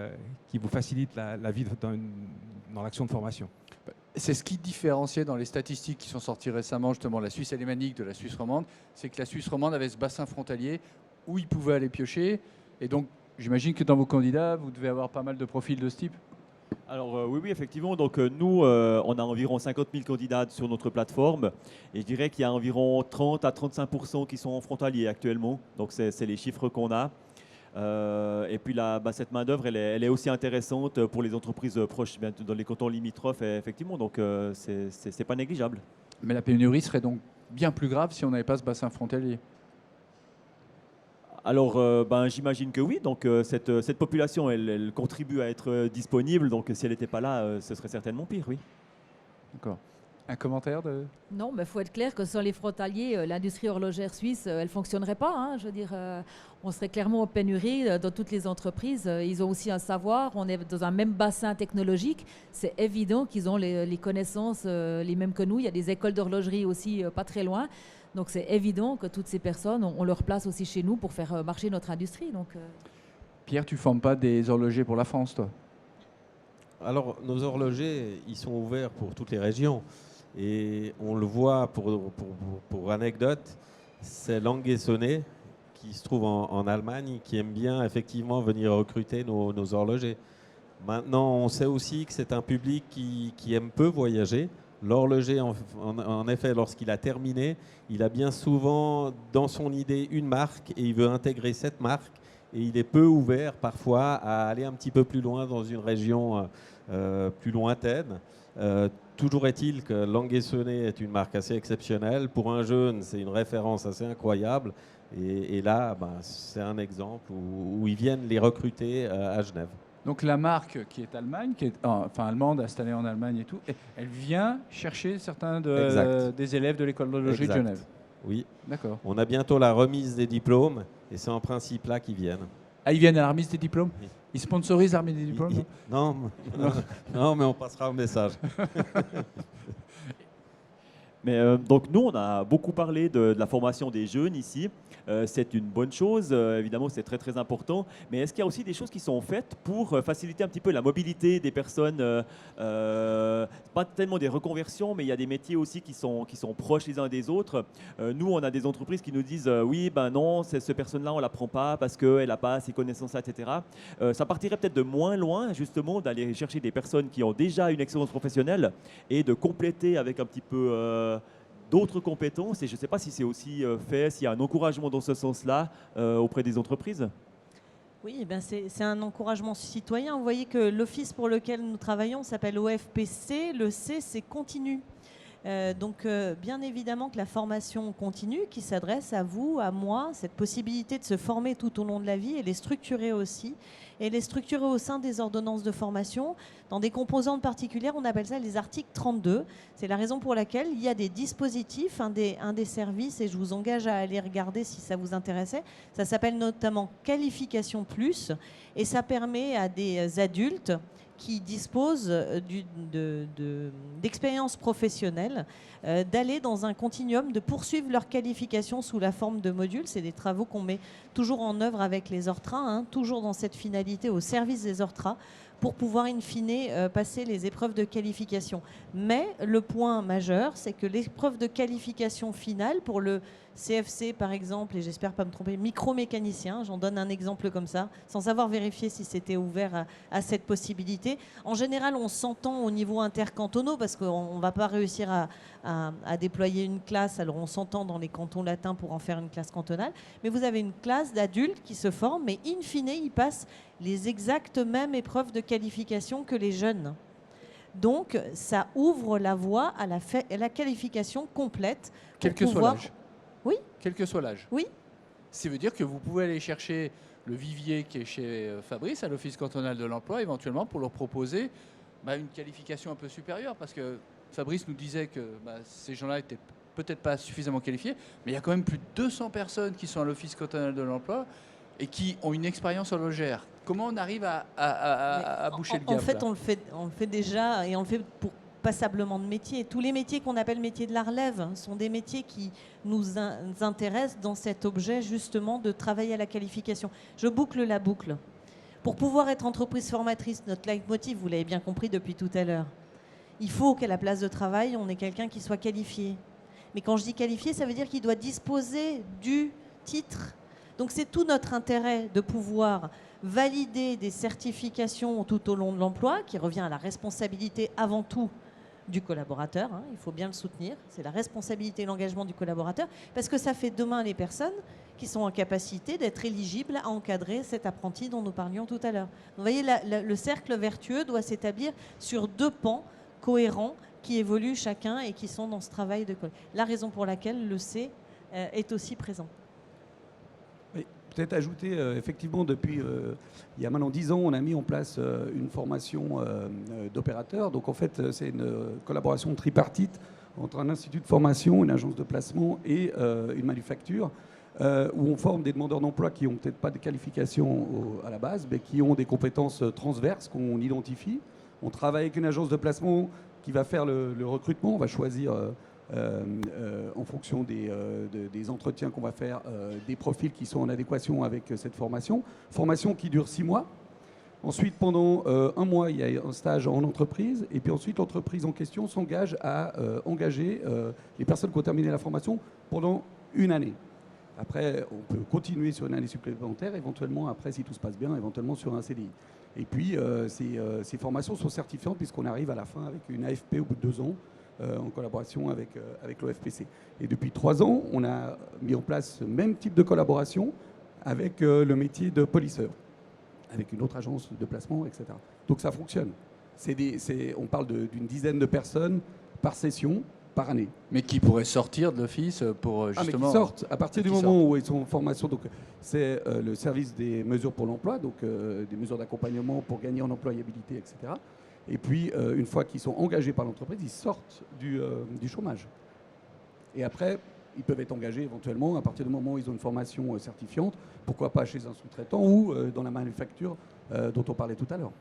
S7: vous facilitent la vie dans l'action de formation.
S1: C'est ce qui différenciait dans les statistiques qui sont sorties récemment, justement, la Suisse alémanique de la Suisse romande, c'est que la Suisse romande avait ce bassin frontalier où ils pouvaient aller piocher. Et donc, j'imagine que dans vos candidats, vous devez avoir pas mal de profils de ce type.
S3: Alors oui, effectivement. Donc nous, on a environ 50 000 candidats sur notre plateforme. Et je dirais qu'il y a environ 30 à 35% qui sont frontaliers actuellement. Donc c'est les chiffres qu'on a. Et puis cette main-d'œuvre, elle est aussi intéressante pour les entreprises proches, dans les cantons limitrophes, effectivement. Donc, c'est pas négligeable.
S1: Mais la pénurie serait donc bien plus grave si on n'avait pas ce bassin frontalier.
S3: Alors, j'imagine que oui. Donc, cette population, elle contribue à être disponible. Donc, si elle n'était pas là, ce serait certainement pire, oui.
S1: D'accord. Un commentaire de...
S2: Non, mais il faut être clair que sans les frontaliers, l'industrie horlogère suisse, elle ne fonctionnerait pas. Hein. Je veux dire, on serait clairement en pénurie dans toutes les entreprises. Ils ont aussi un savoir, on est dans un même bassin technologique. C'est évident qu'ils ont les connaissances les mêmes que nous. Il y a des écoles d'horlogerie aussi pas très loin. Donc c'est évident que toutes ces personnes ont leur place aussi chez nous pour faire marcher notre industrie. Donc,
S1: Pierre, tu ne formes pas des horlogers pour la France, toi?
S5: Alors, nos horlogers, ils sont ouverts pour toutes les régions. Et on le voit, pour anecdote, c'est Languessonnet, qui se trouve en Allemagne, qui aime bien effectivement venir recruter nos horlogers. Maintenant, on sait aussi que c'est un public qui aime peu voyager. L'horloger, en effet, lorsqu'il a terminé, il a bien souvent dans son idée une marque et il veut intégrer cette marque. Et il est peu ouvert parfois à aller un petit peu plus loin dans une région plus lointaine. Toujours est-il que Languessonnet est une marque assez exceptionnelle. Pour un jeune, c'est une référence assez incroyable. Et là, c'est un exemple où ils viennent les recruter à Genève.
S1: Donc la marque qui est Allemagne, allemande, installée en Allemagne et tout, elle vient chercher certains des élèves de l'école d'horlogerie de Genève.
S5: Oui.
S1: D'accord.
S5: On a bientôt la remise des diplômes et c'est en principe là qu'ils viennent.
S1: Ah, ils viennent à la remise des diplômes? Ils sponsorisent la remise des diplômes?
S5: Non, mais on passera au message.
S3: Mais donc nous, on a beaucoup parlé de la formation des jeunes ici. C'est une bonne chose, évidemment, c'est très très important. Mais est-ce qu'il y a aussi des choses qui sont faites pour faciliter un petit peu la mobilité des personnes pas tellement des reconversions, mais il y a des métiers aussi qui sont proches les uns des autres. Nous, on a des entreprises qui nous disent oui, ben non, cette personne-là, on ne la prend pas parce qu'elle n'a pas ces connaissances, etc. Ça partirait peut-être de moins loin, justement, d'aller chercher des personnes qui ont déjà une expérience professionnelle et de compléter avec un petit peu d'autres compétences. Et je ne sais pas si c'est aussi fait, s'il y a un encouragement dans ce sens-là auprès des entreprises.
S6: Oui, eh bien c'est un encouragement citoyen. Vous voyez que l'office pour lequel nous travaillons s'appelle OFPC. Le C, c'est continu. Donc, bien évidemment que la formation continue, qui s'adresse à vous, à moi, cette possibilité de se former tout au long de la vie, elle est structurée aussi. Et elle est structurée au sein des ordonnances de formation. Dans des composantes particulières, on appelle ça les articles 32. C'est la raison pour laquelle il y a des dispositifs, un des services, et je vous engage à aller regarder si ça vous intéressait. Ça s'appelle notamment Qualification Plus, et ça permet à des adultes qui disposent d'expériences professionnelles, d'aller dans un continuum, de poursuivre leur qualification sous la forme de modules. C'est des travaux qu'on met toujours en œuvre avec les ORTRA, hein, toujours dans cette finalité, au service des ORTRA, pour pouvoir in fine passer les épreuves de qualification. Mais le point majeur, c'est que l'épreuve de qualification finale pour le CFC par exemple, et j'espère pas me tromper, micromécanicien, j'en donne un exemple comme ça, sans avoir vérifié si c'était ouvert à cette possibilité. En général, on s'entend au niveau intercantonaux parce qu'on ne va pas réussir à déployer une classe, alors on s'entend dans les cantons latins pour en faire une classe cantonale, mais vous avez une classe d'adultes qui se forment, mais in fine, ils passent les exactes mêmes épreuves de qualification que les jeunes. Donc, ça ouvre la voie à la qualification complète.
S1: Quel que soit l'âge.
S6: Oui.
S1: Quel que soit l'âge.
S6: Oui.
S1: Ça veut dire que vous pouvez aller chercher le vivier qui est chez Fabrice, à l'Office cantonal de l'emploi, éventuellement pour leur proposer une qualification un peu supérieure. Parce que Fabrice nous disait que ces gens-là étaient peut-être pas suffisamment qualifiés, mais il y a quand même plus de 200 personnes qui sont à l'Office cantonal de l'emploi et qui ont une expérience horlogère. Comment on arrive à boucher le gap?
S6: En fait, on le fait déjà, et on le fait pour passablement de métiers. Tous les métiers qu'on appelle métiers de la relève sont des métiers qui nous intéressent dans cet objet justement de travailler à la qualification. Je boucle la boucle. Pour pouvoir être entreprise formatrice, notre leitmotiv, vous l'avez bien compris depuis tout à l'heure, il faut qu'à la place de travail, on ait quelqu'un qui soit qualifié. Mais quand je dis qualifié, ça veut dire qu'il doit disposer du titre. Donc c'est tout notre intérêt de pouvoir valider des certifications tout au long de l'emploi, qui revient à la responsabilité avant tout du collaborateur, hein, il faut bien le soutenir, c'est la responsabilité et l'engagement du collaborateur, parce que ça fait demain les personnes qui sont en capacité d'être éligibles à encadrer cet apprenti dont nous parlions tout à l'heure. Vous voyez, le cercle vertueux doit s'établir sur deux pans cohérents qui évoluent chacun et qui sont dans ce travail de collaboration. La raison pour laquelle le C est aussi présent.
S4: Peut-être ajouter, effectivement, depuis il y a maintenant 10 ans, on a mis en place une formation d'opérateurs. Donc en fait, c'est une collaboration tripartite entre un institut de formation, une agence de placement et une manufacture, où on forme des demandeurs d'emploi qui n'ont peut-être pas de qualification à la base, mais qui ont des compétences transverses qu'on identifie. On travaille avec une agence de placement qui va faire le recrutement. On va choisir en fonction des entretiens qu'on va faire, des profils qui sont en adéquation avec cette formation. Formation qui dure 6 mois. Ensuite, pendant 1 mois, il y a un stage en entreprise. Et puis ensuite, l'entreprise en question s'engage à engager les personnes qui ont terminé la formation pendant 1 année. Après, on peut continuer sur 1 année supplémentaire, éventuellement, après, si tout se passe bien, éventuellement sur un CDI. Et puis, ces formations sont certifiantes puisqu'on arrive à la fin avec une AFP au bout de 2 ans, en collaboration avec l'OFPC. Et depuis 3 ans, on a mis en place ce même type de collaboration avec le métier de polisseur, avec une autre agence de placement, etc. Donc ça fonctionne. On parle d'une dizaine de personnes par session, par année.
S1: Mais qui pourraient sortir de l'office pour justement...
S4: mais qui sortent à partir du moment où ils sont en formation. Donc c'est le service des mesures pour l'emploi, donc des mesures d'accompagnement pour gagner en employabilité, etc. Et puis, une fois qu'ils sont engagés par l'entreprise, ils sortent du chômage. Et après, ils peuvent être engagés éventuellement à partir du moment où ils ont une formation certifiante, pourquoi pas chez un sous-traitant ou dans la manufacture dont on parlait tout à l'heure.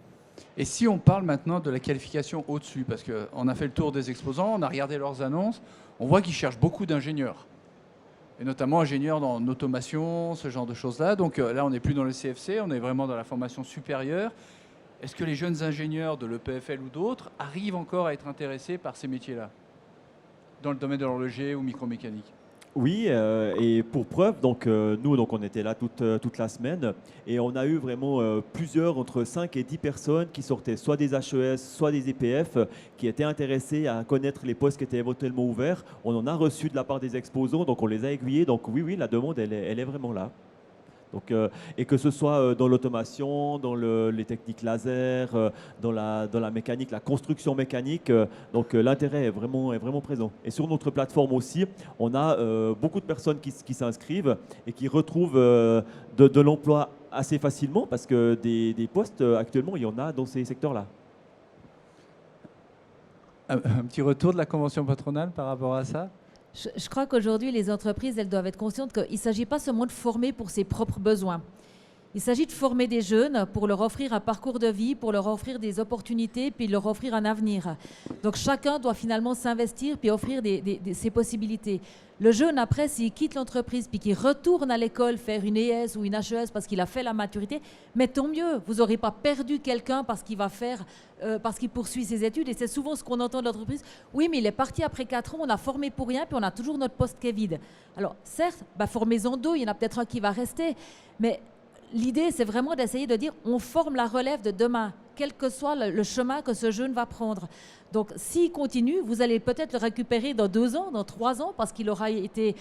S1: Et si on parle maintenant de la qualification au-dessus, parce qu'on a fait le tour des exposants, on a regardé leurs annonces, on voit qu'ils cherchent beaucoup d'ingénieurs, et notamment ingénieurs en automation, ce genre de choses-là. Donc là, on n'est plus dans le CFC, on est vraiment dans la formation supérieure. Est-ce que les jeunes ingénieurs de l'EPFL ou d'autres arrivent encore à être intéressés par ces métiers-là, dans le domaine de l'horloger ou micromécanique?
S3: Oui, et pour preuve, donc, nous donc, on était là toute la semaine et on a eu vraiment plusieurs, entre 5 et 10 personnes qui sortaient soit des HES, soit des EPF, qui étaient intéressés à connaître les postes qui étaient éventuellement ouverts. On en a reçu de la part des exposants, donc on les a aiguillés. Donc oui, la demande, elle est vraiment là. Donc, et que ce soit dans l'automation, dans les techniques laser, dans la mécanique, la construction mécanique, donc l'intérêt est vraiment présent. Et sur notre plateforme aussi, on a beaucoup de personnes qui s'inscrivent et qui retrouvent de l'emploi assez facilement parce que des postes actuellement, il y en a dans ces secteurs-là.
S1: Un petit retour de la convention patronale par rapport à ça?
S2: Je crois qu'aujourd'hui, les entreprises, elles doivent être conscientes qu'il ne s'agit pas seulement de former pour ses propres besoins. Il s'agit de former des jeunes pour leur offrir un parcours de vie, pour leur offrir des opportunités, puis leur offrir un avenir. Donc chacun doit finalement s'investir puis offrir ses possibilités. Le jeune, après, s'il quitte l'entreprise puis qu'il retourne à l'école faire une ES ou une HES parce qu'il a fait la maturité, mais tant mieux, vous n'aurez pas perdu quelqu'un parce qu'il poursuit ses études. Et c'est souvent ce qu'on entend de l'entreprise. Oui, mais il est parti après 4 ans, on a formé pour rien, puis on a toujours notre poste qui est vide. Alors certes, formez-en 2, il y en a peut-être un qui va rester, mais l'idée, c'est vraiment d'essayer de dire on forme la relève de demain, quel que soit le chemin que ce jeune va prendre. Donc, s'il continue, vous allez peut-être le récupérer dans 2 ans, dans 3 ans, parce qu'il aura été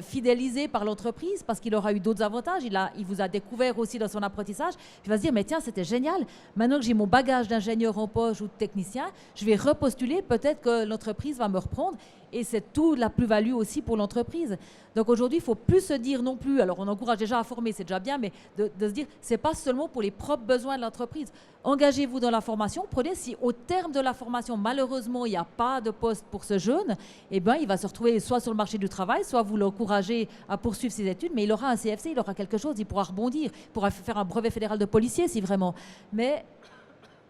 S2: fidélisé par l'entreprise, parce qu'il aura eu d'autres avantages. Il vous a découvert aussi dans son apprentissage. Il va se dire, mais tiens, c'était génial. Maintenant que j'ai mon bagage d'ingénieur en poche ou de technicien, je vais repostuler. Peut-être que l'entreprise va me reprendre. Et c'est tout la plus-value aussi pour l'entreprise. Donc aujourd'hui, il ne faut plus se dire non plus, alors on encourage déjà à former, c'est déjà bien, mais de se dire, ce n'est pas seulement pour les propres besoins de l'entreprise. Engagez-vous dans la formation, prenez, si au terme de la formation, malheureusement, il n'y a pas de poste pour ce jeune, eh ben, il va se retrouver soit sur le marché du travail, soit vous l'encouragez à poursuivre ses études, mais il aura un CFC, il aura quelque chose, il pourra rebondir, il pourra faire un brevet fédéral de policier si vraiment. Mais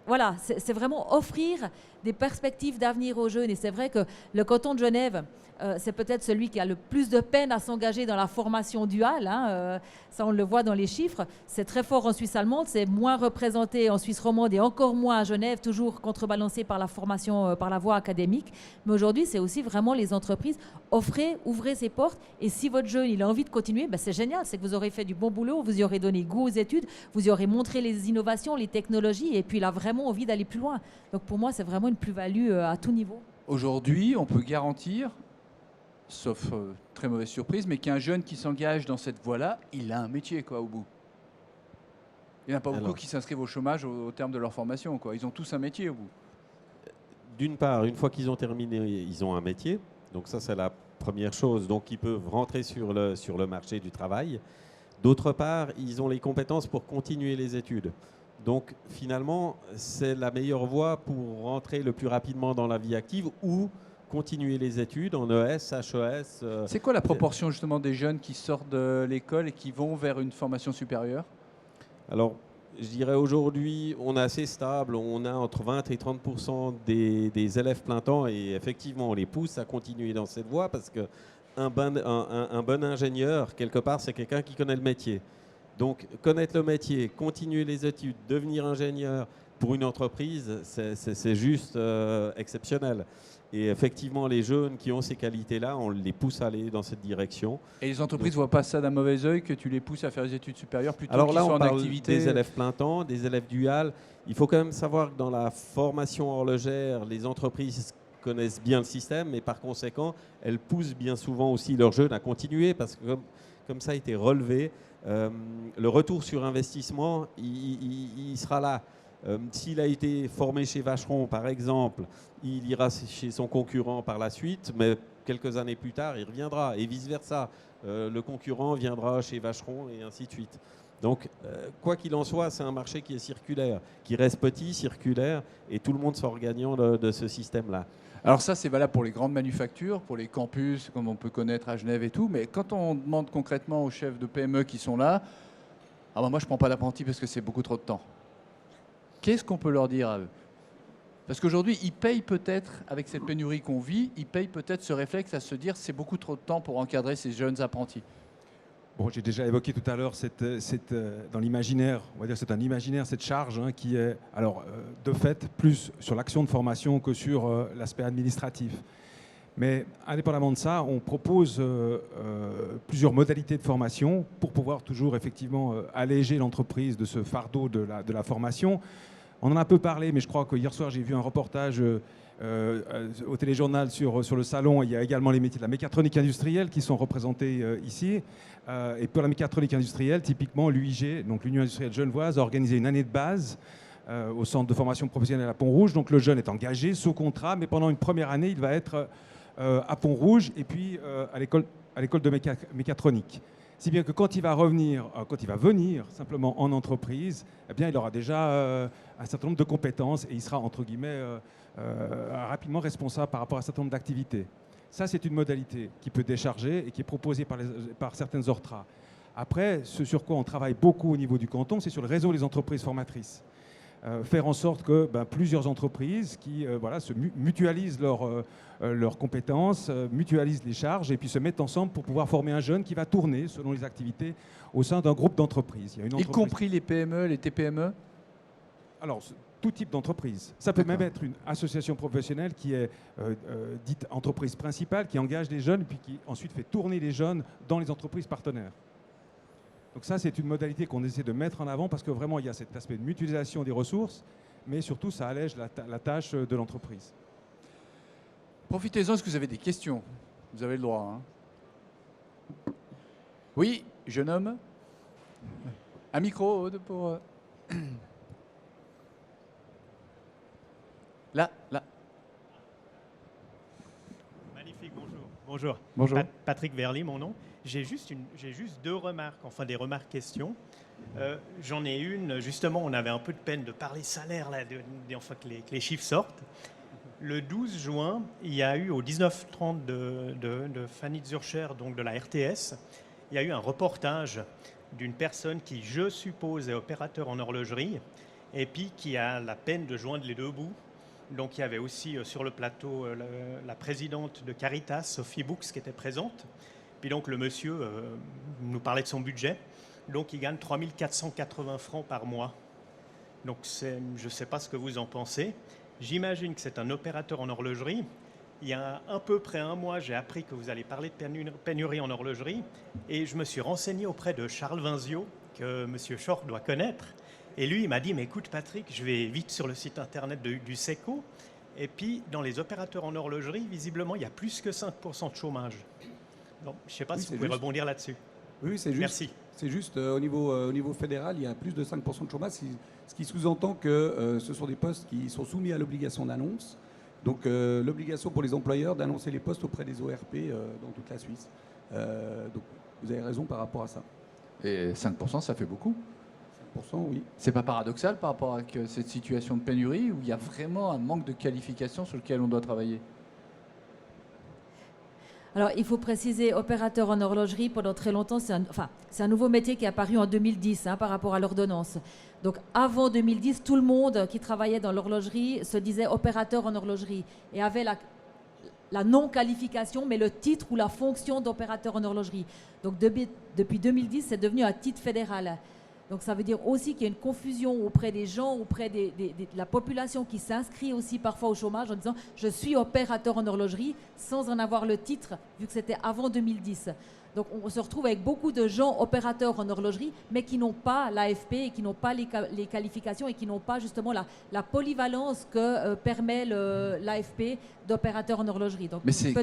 S2: voilà, c'est vraiment offrir des perspectives d'avenir aux jeunes. Et c'est vrai que le canton de Genève, c'est peut-être celui qui a le plus de peine à s'engager dans la formation duale. Ça, on le voit dans les chiffres. C'est très fort en Suisse allemande, c'est moins représenté en Suisse romande et encore moins à Genève, toujours contrebalancé par la formation, par la voie académique. Mais aujourd'hui, c'est aussi vraiment les entreprises. Ouvrez ses portes. Et si votre jeune il a envie de continuer, c'est génial. C'est que vous aurez fait du bon boulot, vous y aurez donné goût aux études, vous y aurez montré les innovations, les technologies, et puis il a vraiment envie d'aller plus loin. Donc pour moi, c'est vraiment une plus-value à tout niveau.
S1: Aujourd'hui, on peut garantir, sauf très mauvaise surprise, mais qu'un jeune qui s'engage dans cette voie-là, il a un métier au bout. Il n'y en a pas beaucoup qui s'inscrivent au chômage au terme de leur formation. Ils ont tous un métier au bout.
S5: D'une part, une fois qu'ils ont terminé, ils ont un métier. Donc ça, c'est la première chose. Donc ils peuvent rentrer sur le marché du travail. D'autre part, ils ont les compétences pour continuer les études. Donc finalement, c'est la meilleure voie pour rentrer le plus rapidement dans la vie active ou continuer les études en ES, HES.
S1: C'est quoi la proportion justement des jeunes qui sortent de l'école et qui vont vers une formation supérieure?
S5: Alors, je dirais aujourd'hui, on est assez stable. On a entre 20 et 30% des élèves plein temps et effectivement, on les pousse à continuer dans cette voie parce qu'un bon ingénieur, quelque part, c'est quelqu'un qui connaît le métier. Donc, connaître le métier, continuer les études, devenir ingénieur pour une entreprise, c'est juste exceptionnel. Et effectivement, les jeunes qui ont ces qualités-là, on les pousse à aller dans cette direction.
S1: Et les entreprises ne voient pas ça d'un mauvais œil, que tu les pousses à faire des études supérieures plutôt
S5: Alors
S1: qu'ils
S5: là,
S1: soient
S5: on
S1: en
S5: parle
S1: activité?
S5: des élèves plein temps, des élèves dual. Il faut quand même savoir que dans la formation horlogère, les entreprises connaissent bien le système, mais par conséquent, elles poussent bien souvent aussi leurs jeunes à continuer parce que comme ça a été relevé, le retour sur investissement, il sera là. S'il a été formé chez Vacheron, par exemple, il ira chez son concurrent par la suite, mais quelques années plus tard, il reviendra, et vice-versa. Le concurrent viendra chez Vacheron, et ainsi de suite. Donc, quoi qu'il en soit, c'est un marché qui est circulaire, qui reste petit, circulaire, et tout le monde sort gagnant de ce système-là.
S1: Alors ça, c'est valable pour les grandes manufactures, pour les campus, comme on peut connaître à Genève et tout, mais quand on demande concrètement aux chefs de PME qui sont là, moi je ne prends pas d'apprenti parce que c'est beaucoup trop de temps. Qu'est-ce qu'on peut leur dire à eux? Parce qu'aujourd'hui, ils payent peut-être, avec cette pénurie qu'on vit, ils payent peut-être ce réflexe à se dire c'est beaucoup trop de temps pour encadrer ces jeunes apprentis.
S7: Bon, j'ai déjà évoqué tout à l'heure dans l'imaginaire, on va dire c'est un imaginaire, cette charge qui est, alors de fait, plus sur l'action de formation que sur l'aspect administratif. Mais indépendamment de ça, on propose plusieurs modalités de formation pour pouvoir toujours effectivement alléger l'entreprise de ce fardeau de la formation. On en a un peu parlé, mais je crois que hier soir, j'ai vu un reportage au téléjournal sur le salon. Il y a également les métiers de la mécatronique industrielle qui sont représentés ici. Et pour la mécatronique industrielle, typiquement, l'UIG, donc l'Union industrielle genevoise, a organisé une année de base au centre de formation professionnelle à Pont-Rouge. Donc le jeune est engagé sous contrat, mais pendant une première année, il va être à Pont-Rouge et puis à l'école de mécatronique. Si bien que quand il va venir simplement en entreprise, eh bien, il aura déjà un certain nombre de compétences et il sera, entre guillemets, rapidement responsable par rapport à un certain nombre d'activités. Ça, c'est une modalité qui peut décharger et qui est proposée par certaines ORTRA. Après, ce sur quoi on travaille beaucoup au niveau du canton, c'est sur le réseau des entreprises formatrices. Faire en sorte que plusieurs entreprises qui se mutualisent leurs compétences, mutualisent les charges et puis se mettent ensemble pour pouvoir former un jeune qui va tourner selon les activités au sein d'un groupe d'entreprises.
S1: Y compris les PME, les TPME?
S7: Alors, tout type d'entreprise. Ça peut même être une association professionnelle qui est dite entreprise principale, qui engage les jeunes puis qui ensuite fait tourner les jeunes dans les entreprises partenaires. Donc ça, c'est une modalité qu'on essaie de mettre en avant parce que vraiment, il y a cet aspect de mutualisation des ressources, mais surtout, ça allège la tâche de l'entreprise.
S1: Profitez-en, est-ce que vous avez des questions? Vous avez le droit. Hein. Oui, jeune homme. Un micro pour... Là.
S9: Magnifique, bonjour. Bonjour.
S1: Bonjour.
S9: Patrick Verly, mon nom. J'ai juste deux remarques, enfin des remarques questions. J'en ai une, justement, on avait un peu de peine de parler salaire, là, enfin que les chiffres sortent. Le 12 juin, il y a eu au 19h30 de Fanny Zurcher, donc de la RTS, il y a eu un reportage d'une personne qui, je suppose, est opérateur en horlogerie et puis qui a la peine de joindre les deux bouts. Donc il y avait aussi sur le plateau la présidente de Caritas, Sophie Boux, qui était présente. Puis donc le monsieur nous parlait de son budget. Donc il gagne 3 480 francs par mois. Donc je ne sais pas ce que vous en pensez. J'imagine que c'est un opérateur en horlogerie. Il y a à peu près un mois, j'ai appris que vous allez parler de pénurie en horlogerie. Et je me suis renseigné auprès de Charles Vinzio, que monsieur Schorr doit connaître. Et lui, il m'a dit, mais écoute Patrick, je vais vite sur le site internet du SECO. Et puis, dans les opérateurs en horlogerie, visiblement, il y a plus que 5% de chômage. Donc, je ne sais pas si vous pouvez rebondir là-dessus.
S4: Oui, c'est juste.
S9: Merci.
S4: C'est juste, au niveau fédéral, il y a plus de 5% de chômage, ce qui sous-entend que ce sont des postes qui sont soumis à l'obligation d'annonce. Donc, l'obligation pour les employeurs d'annoncer les postes auprès des ORP dans toute la Suisse. Donc, vous avez raison par rapport à ça.
S1: Et 5%, ça fait beaucoup.
S4: 5%, oui.
S1: C'est pas paradoxal par rapport à cette situation de pénurie où il y a vraiment un manque de qualification sur lequel on doit travailler?
S2: Alors, il faut préciser, opérateur en horlogerie, pendant très longtemps, c'est un nouveau métier qui est apparu en 2010 par rapport à l'ordonnance. Donc, avant 2010, tout le monde qui travaillait dans l'horlogerie se disait opérateur en horlogerie et avait la non-qualification, mais le titre ou la fonction d'opérateur en horlogerie. Donc, depuis 2010, c'est devenu un titre fédéral. Donc ça veut dire aussi qu'il y a une confusion auprès des gens, auprès de la population qui s'inscrit aussi parfois au chômage en disant « je suis opérateur en horlogerie » sans en avoir le titre, vu que c'était avant 2010. Donc on se retrouve avec beaucoup de gens opérateurs en horlogerie, mais qui n'ont pas l'AFP et qui n'ont pas les qualifications et qui n'ont pas justement la polyvalence que permet l'AFP d'opérateur en horlogerie. Donc,
S1: mais c'est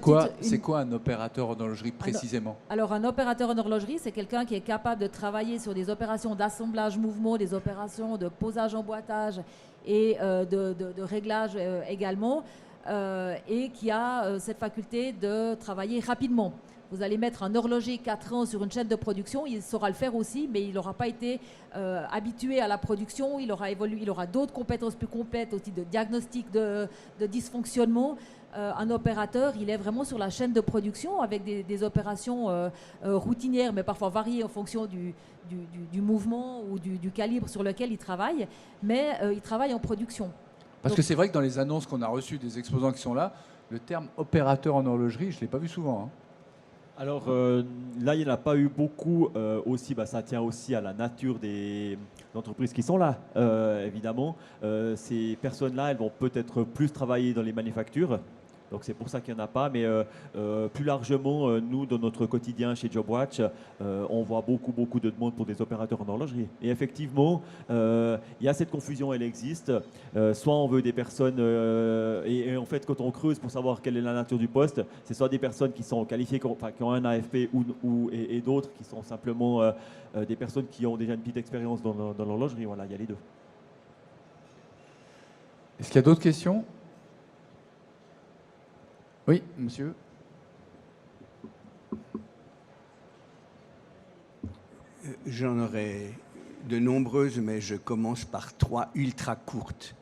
S1: quoi un opérateur en horlogerie précisément?
S2: Alors un opérateur en horlogerie, c'est quelqu'un qui est capable de travailler sur des opérations d'assemblage mouvement, des opérations de posage emboîtage et de réglage également, et qui a cette faculté de travailler rapidement. Vous allez mettre un horloger 4 ans sur une chaîne de production, il saura le faire aussi, mais il n'aura pas été habitué à la production, il aura d'autres compétences plus complètes aussi de diagnostic de dysfonctionnement. un opérateur, il est vraiment sur la chaîne de production avec des opérations routinières, mais parfois variées en fonction du mouvement ou du calibre sur lequel il travaille, mais il travaille en production.
S1: Parce que c'est vrai que dans les annonces qu'on a reçues des exposants qui sont là, le terme opérateur en horlogerie, je ne l'ai pas vu souvent. Hein.
S3: Alors là, il n'y en a pas eu beaucoup aussi. Ça tient aussi à la nature des entreprises qui sont là, évidemment. Ces personnes-là, elles vont peut-être plus travailler dans les manufactures. Donc c'est pour ça qu'il n'y en a pas. Mais plus largement, nous, dans notre quotidien chez JobWatch, on voit beaucoup de demandes pour des opérateurs en horlogerie. Et effectivement, il y a cette confusion, elle existe. Soit on veut des personnes, et en fait, quand on creuse pour savoir quelle est la nature du poste, c'est soit des personnes qui sont qualifiées, qui ont un AFP, et d'autres qui sont simplement des personnes qui ont déjà une petite expérience dans l'horlogerie. Voilà, il y a les deux.
S1: Est-ce qu'il y a d'autres questions ? Oui, monsieur.
S10: J'en aurais de nombreuses, mais je commence par 3 ultra courtes.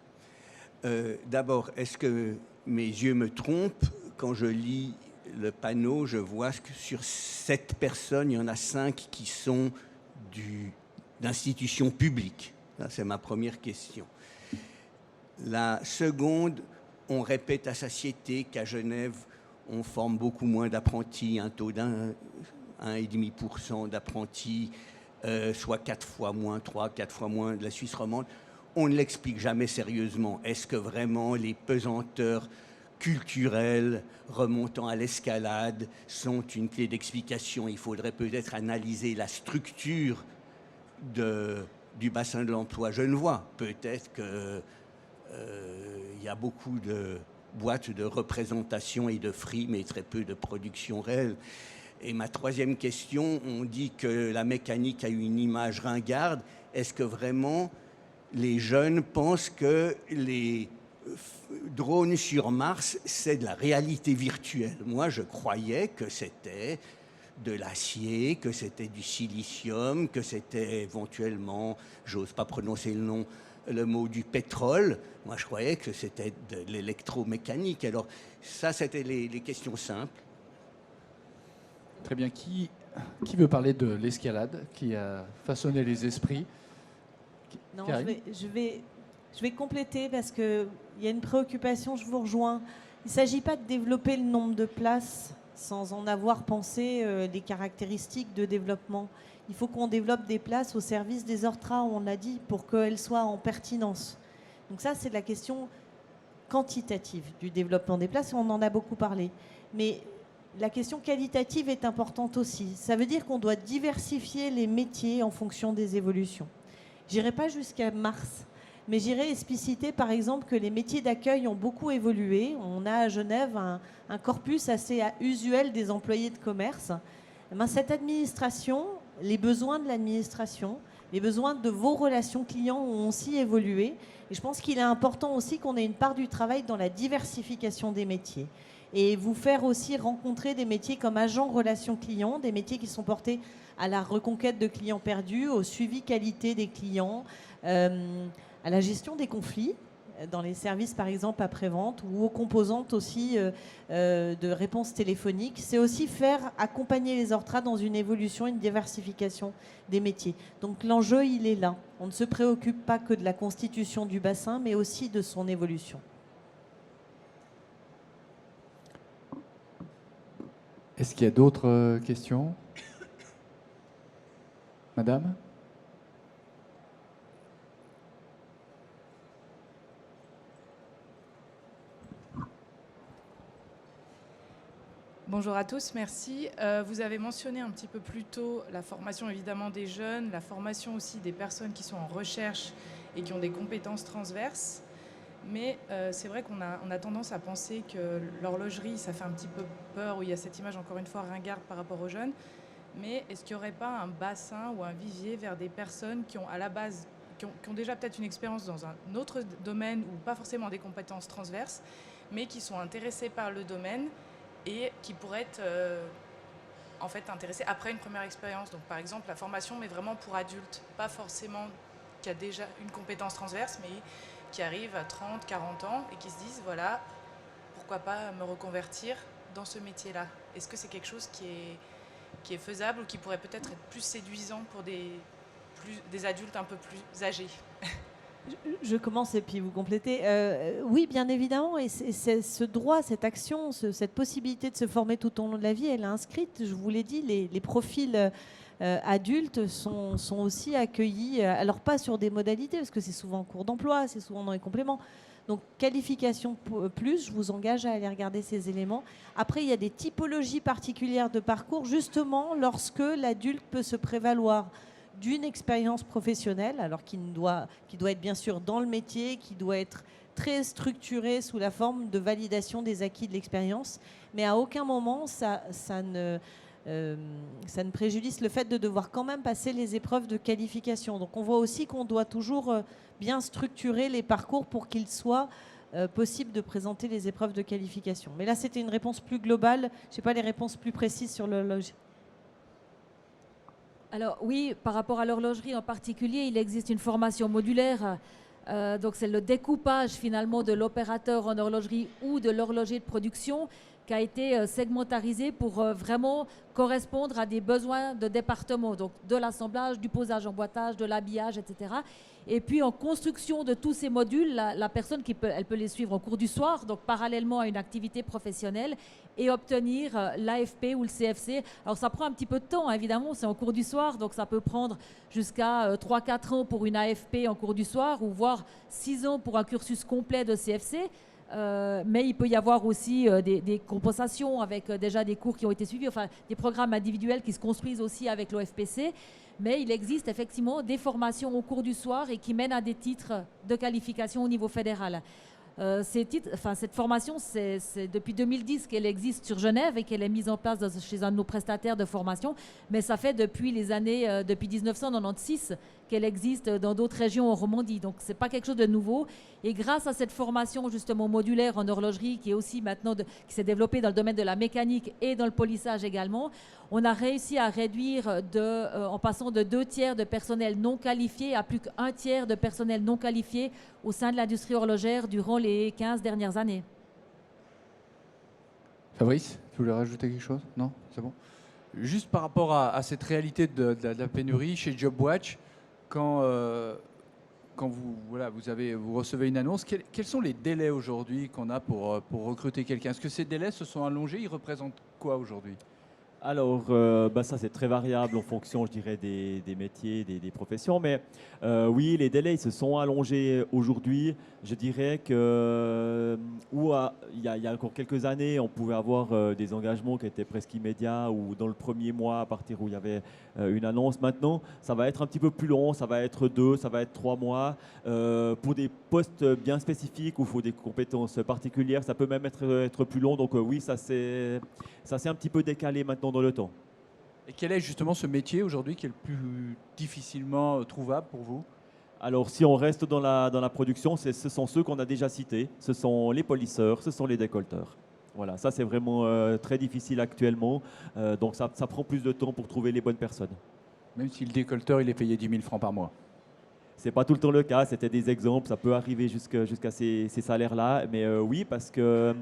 S10: D'abord, est-ce que mes yeux me trompent? Quand je lis le panneau, je vois que sur 7 personnes, il y en a 5 qui sont d'institutions publiques. C'est ma première question. La seconde, on répète à satiété qu'à Genève, on forme beaucoup moins d'apprentis, un taux d'1,5% d'apprentis, soit 4 fois moins, 3-4 fois moins de la Suisse romande. On ne l'explique jamais sérieusement. Est-ce que vraiment les pesanteurs culturelles remontant à l'escalade sont une clé d'explication? Il faudrait peut-être analyser la structure du bassin de l'emploi genevois. Peut-être que il y a beaucoup de boîtes de représentation et de free, mais très peu de production réelle. Et ma troisième question, on dit que la mécanique a une image ringarde. Est-ce que vraiment les jeunes pensent que les drones sur Mars, c'est de la réalité virtuelle? Moi, je croyais que c'était de l'acier, que c'était du silicium, que c'était éventuellement, j'ose pas prononcer le mot du pétrole. Moi, je croyais que c'était de l'électromécanique. Alors, ça, c'était les questions simples.
S1: Très bien. Qui veut parler de l'escalade qui a façonné les esprits?
S6: Non, je vais compléter parce qu'il y a une préoccupation, je vous rejoins. Il ne s'agit pas de développer le nombre de places sans en avoir pensé les caractéristiques de développement. Il faut qu'on développe des places au service des ORTRA, on l'a dit, pour qu'elles soient en pertinence. Donc ça, c'est la question quantitative du développement des places, et on en a beaucoup parlé. Mais la question qualitative est importante aussi. Ça veut dire qu'on doit diversifier les métiers en fonction des évolutions. J'irai pas jusqu'à Mars, mais j'irai expliciter par exemple que les métiers d'accueil ont beaucoup évolué. On a à Genève un corpus assez usuel des employés de commerce. Cette administration, les besoins de l'administration, les besoins de vos relations clients ont aussi évolué. Et je pense qu'il est important aussi qu'on ait une part du travail dans la diversification des métiers. Et vous faire aussi rencontrer des métiers comme agent relations clients, des métiers qui sont portés à la reconquête de clients perdus, au suivi qualité des clients, à la gestion des conflits dans les services par exemple après-vente ou aux composantes aussi de réponse téléphonique. C'est aussi faire accompagner les ORTRA dans une évolution, une diversification des métiers. Donc l'enjeu, il est là. On ne se préoccupe pas que de la constitution du bassin, mais aussi de son évolution.
S1: Est-ce qu'il y a d'autres questions? Madame?
S11: Bonjour à tous, merci. Vous avez mentionné un petit peu plus tôt la formation évidemment des jeunes, la formation aussi des personnes qui sont en recherche et qui ont des compétences transverses. Mais c'est vrai qu'on a tendance à penser que l'horlogerie, ça fait un petit peu peur, où il y a cette image encore une fois ringarde par rapport aux jeunes. Mais est-ce qu'il n'y aurait pas un bassin ou un vivier vers des personnes qui ont à la base, qui ont déjà peut-être une expérience dans un autre domaine ou pas forcément des compétences transverses, mais qui sont intéressées par le domaine et qui pourraient être en fait intéressés après une première expérience. Donc par exemple la formation, mais vraiment pour adultes, pas forcément qui a déjà une compétence transverse, mais qui arrivent à 30, 40 ans et qui se disent voilà, pourquoi pas me reconvertir dans ce métier-là. Est-ce que c'est quelque chose qui est faisable ou qui pourrait peut-être être plus séduisant pour des adultes un peu plus âgés?
S6: Je commence et puis vous complétez. Oui, bien évidemment, et c'est ce droit, cette action, cette possibilité de se former tout au long de la vie, elle est inscrite. Je vous l'ai dit, les profils adultes sont aussi accueillis, alors pas sur des modalités, parce que c'est souvent en cours d'emploi, c'est souvent dans les compléments. Donc qualification plus, je vous engage à aller regarder ces éléments. Après, il y a des typologies particulières de parcours, justement lorsque l'adulte peut se prévaloir d'une expérience professionnelle, alors qui doit être bien sûr dans le métier, qui doit être très structuré sous la forme de validation des acquis de l'expérience, mais à aucun moment ça ne préjudice le fait de devoir quand même passer les épreuves de qualification. Donc on voit aussi qu'on doit toujours bien structurer les parcours pour qu'il soit possible de présenter les épreuves de qualification. Mais là, c'était une réponse plus globale. Je n'ai pas les réponses plus précises sur l'horlogerie.
S2: Alors oui, par rapport à l'horlogerie en particulier, il existe une formation modulaire. Donc c'est le découpage finalement de l'opérateur en horlogerie ou de l'horloger de production qui a été segmentarisé pour vraiment correspondre à des besoins de département, donc de l'assemblage, du posage, emboîtage, de l'habillage, etc. Et puis en construction de tous ces modules, la personne elle peut les suivre en cours du soir, donc parallèlement à une activité professionnelle, et obtenir l'AFP ou le CFC. Alors ça prend un petit peu de temps, hein, évidemment, c'est en cours du soir, donc ça peut prendre jusqu'à 3-4 ans pour une AFP en cours du soir, ou voire 6 ans pour un cursus complet de CFC. Mais il peut y avoir aussi des compensations avec déjà des cours qui ont été suivis, enfin des programmes individuels qui se construisent aussi avec l'OFPC. Mais il existe effectivement des formations au cours du soir et qui mènent à des titres de qualification au niveau fédéral. Cette formation, c'est depuis 2010 qu'elle existe sur Genève et qu'elle est mise en place chez un de nos prestataires de formation, mais ça fait depuis 1996 qu'elle existe dans d'autres régions en Romandie. Donc c'est pas quelque chose de nouveau. Et grâce à cette formation justement modulaire en horlogerie qui est aussi maintenant qui s'est développée dans le domaine de la mécanique et dans le polissage également, on a réussi à réduire en passant de 2 tiers de personnel non qualifié à plus qu'1 tiers de personnel non qualifié au sein de l'industrie horlogère durant les 15 dernières années.
S1: Fabrice, tu voulais rajouter quelque chose? Non, c'est bon. Juste par rapport à cette réalité de la pénurie chez JobWatch, quand vous recevez une annonce, quels sont les délais aujourd'hui qu'on a pour recruter quelqu'un? Est-ce que ces délais se sont allongés? Ils représentent quoi aujourd'hui?
S3: Alors, ça c'est très variable en fonction, je dirais, des métiers, des professions. Mais oui, les délais ils se sont allongés aujourd'hui. Je dirais que il y a encore quelques années, on pouvait avoir des engagements qui étaient presque immédiats ou dans le premier mois à partir où il y avait une annonce. Maintenant, ça va être un petit peu plus long, ça va être 2, ça va être 3 mois. Pour des postes bien spécifiques où il faut des compétences particulières, ça peut même être plus long. Donc oui, ça s'est un petit peu décalé maintenant dans le temps.
S1: Et quel est justement ce métier aujourd'hui qui est le plus difficilement trouvable pour vous?
S3: Alors, si on reste dans la production, ce sont ceux qu'on a déjà cités. Ce sont les polisseurs, ce sont les décolleteurs. Voilà, ça c'est vraiment très difficile actuellement. Donc ça prend plus de temps pour trouver les bonnes personnes.
S1: Même si le décolleteur, il est payé 10 000 francs par mois.
S3: Ce n'est pas tout le temps le cas, c'était des exemples, ça peut arriver jusqu'à ces salaires-là. Mais oui, parce qu'il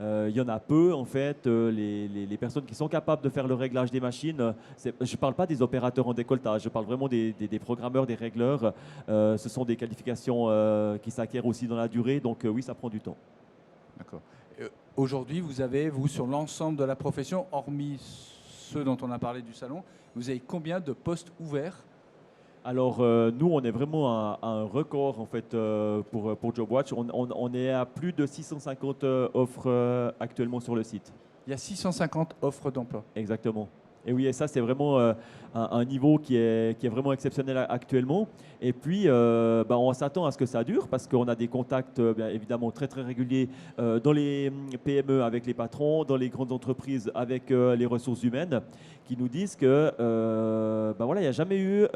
S3: y en a peu, en fait, les personnes qui sont capables de faire le réglage des machines. Je ne parle pas des opérateurs en décolletage, je parle vraiment des programmeurs, des régleurs. Ce sont des qualifications qui s'acquièrent aussi dans la durée, donc oui, ça prend du temps.
S1: D'accord. Aujourd'hui, vous, sur l'ensemble de la profession, hormis ceux dont on a parlé du salon, vous avez combien de postes ouverts?
S3: Alors, nous, on est vraiment à un record en fait, pour JobWatch. On est à plus de 650 offres actuellement sur le site.
S1: Il y a 650 offres d'emploi.
S3: Exactement. Et oui, et ça, c'est vraiment un niveau qui est vraiment exceptionnel actuellement. Et puis, on s'attend à ce que ça dure parce qu'on a des contacts, bien évidemment, très, très réguliers dans les PME avec les patrons, dans les grandes entreprises avec les ressources humaines qui nous disent que, il n'y a jamais eu,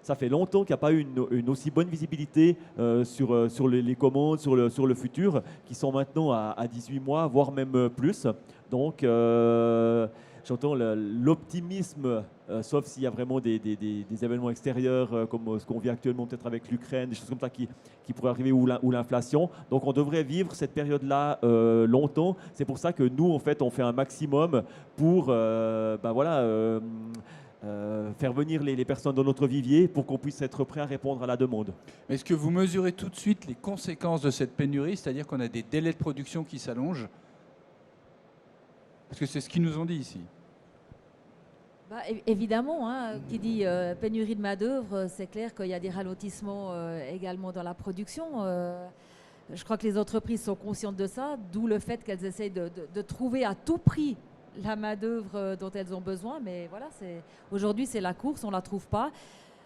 S3: ça fait longtemps qu'il n'y a pas eu une aussi bonne visibilité sur les commandes, sur le futur, qui sont maintenant à 18 mois, voire même plus. Donc, j'entends l'optimisme, sauf s'il y a vraiment des événements extérieurs comme ce qu'on vit actuellement peut-être avec l'Ukraine, des choses comme ça qui pourraient arriver, ou l'inflation. Donc on devrait vivre cette période-là longtemps. C'est pour ça que nous, en fait, on fait un maximum pour faire venir les personnes dans notre vivier pour qu'on puisse être prêt à répondre à la demande.
S1: Est-ce que vous mesurez tout de suite les conséquences de cette pénurie, c'est-à-dire qu'on a des délais de production qui s'allongent? Parce que c'est ce qu'ils nous ont dit ici.
S2: Évidemment, hein, qui dit pénurie de main-d'œuvre, c'est clair qu'il y a des ralentissements également dans la production. Je crois que les entreprises sont conscientes de ça, d'où le fait qu'elles essayent de trouver à tout prix la main-d'œuvre dont elles ont besoin. Mais voilà, aujourd'hui, c'est la course, on ne la trouve pas.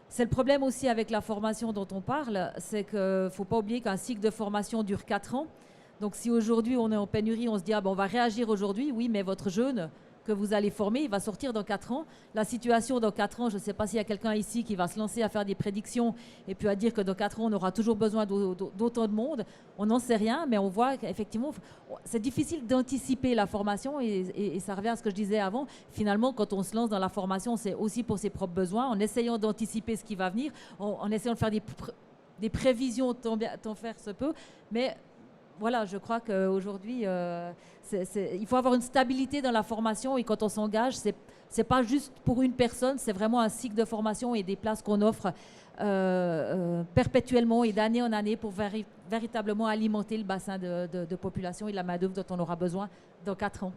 S2: C'est le problème aussi avec la formation dont on parle, c'est qu'il ne faut pas oublier qu'un cycle de formation dure 4 ans. Donc si aujourd'hui on est en pénurie, on se dit on va réagir aujourd'hui, oui, mais votre jeune que vous allez former, il va sortir dans 4 ans. La situation dans 4 ans, je ne sais pas s'il y a quelqu'un ici qui va se lancer à faire des prédictions et puis à dire que dans 4 ans, on aura toujours besoin d'autant de monde. On n'en sait rien, mais on voit qu'effectivement, c'est difficile d'anticiper la formation et ça revient à ce que je disais avant. Finalement, quand on se lance dans la formation, c'est aussi pour ses propres besoins, en essayant d'anticiper ce qui va venir, en essayant de faire des prévisions tant faire se peut, mais voilà, je crois qu'aujourd'hui, il faut avoir une stabilité dans la formation et quand on s'engage, c'est pas juste pour une personne, c'est vraiment un cycle de formation et des places qu'on offre perpétuellement et d'année en année pour véritablement alimenter le bassin de population et de la main-d'œuvre dont on aura besoin dans 4 ans.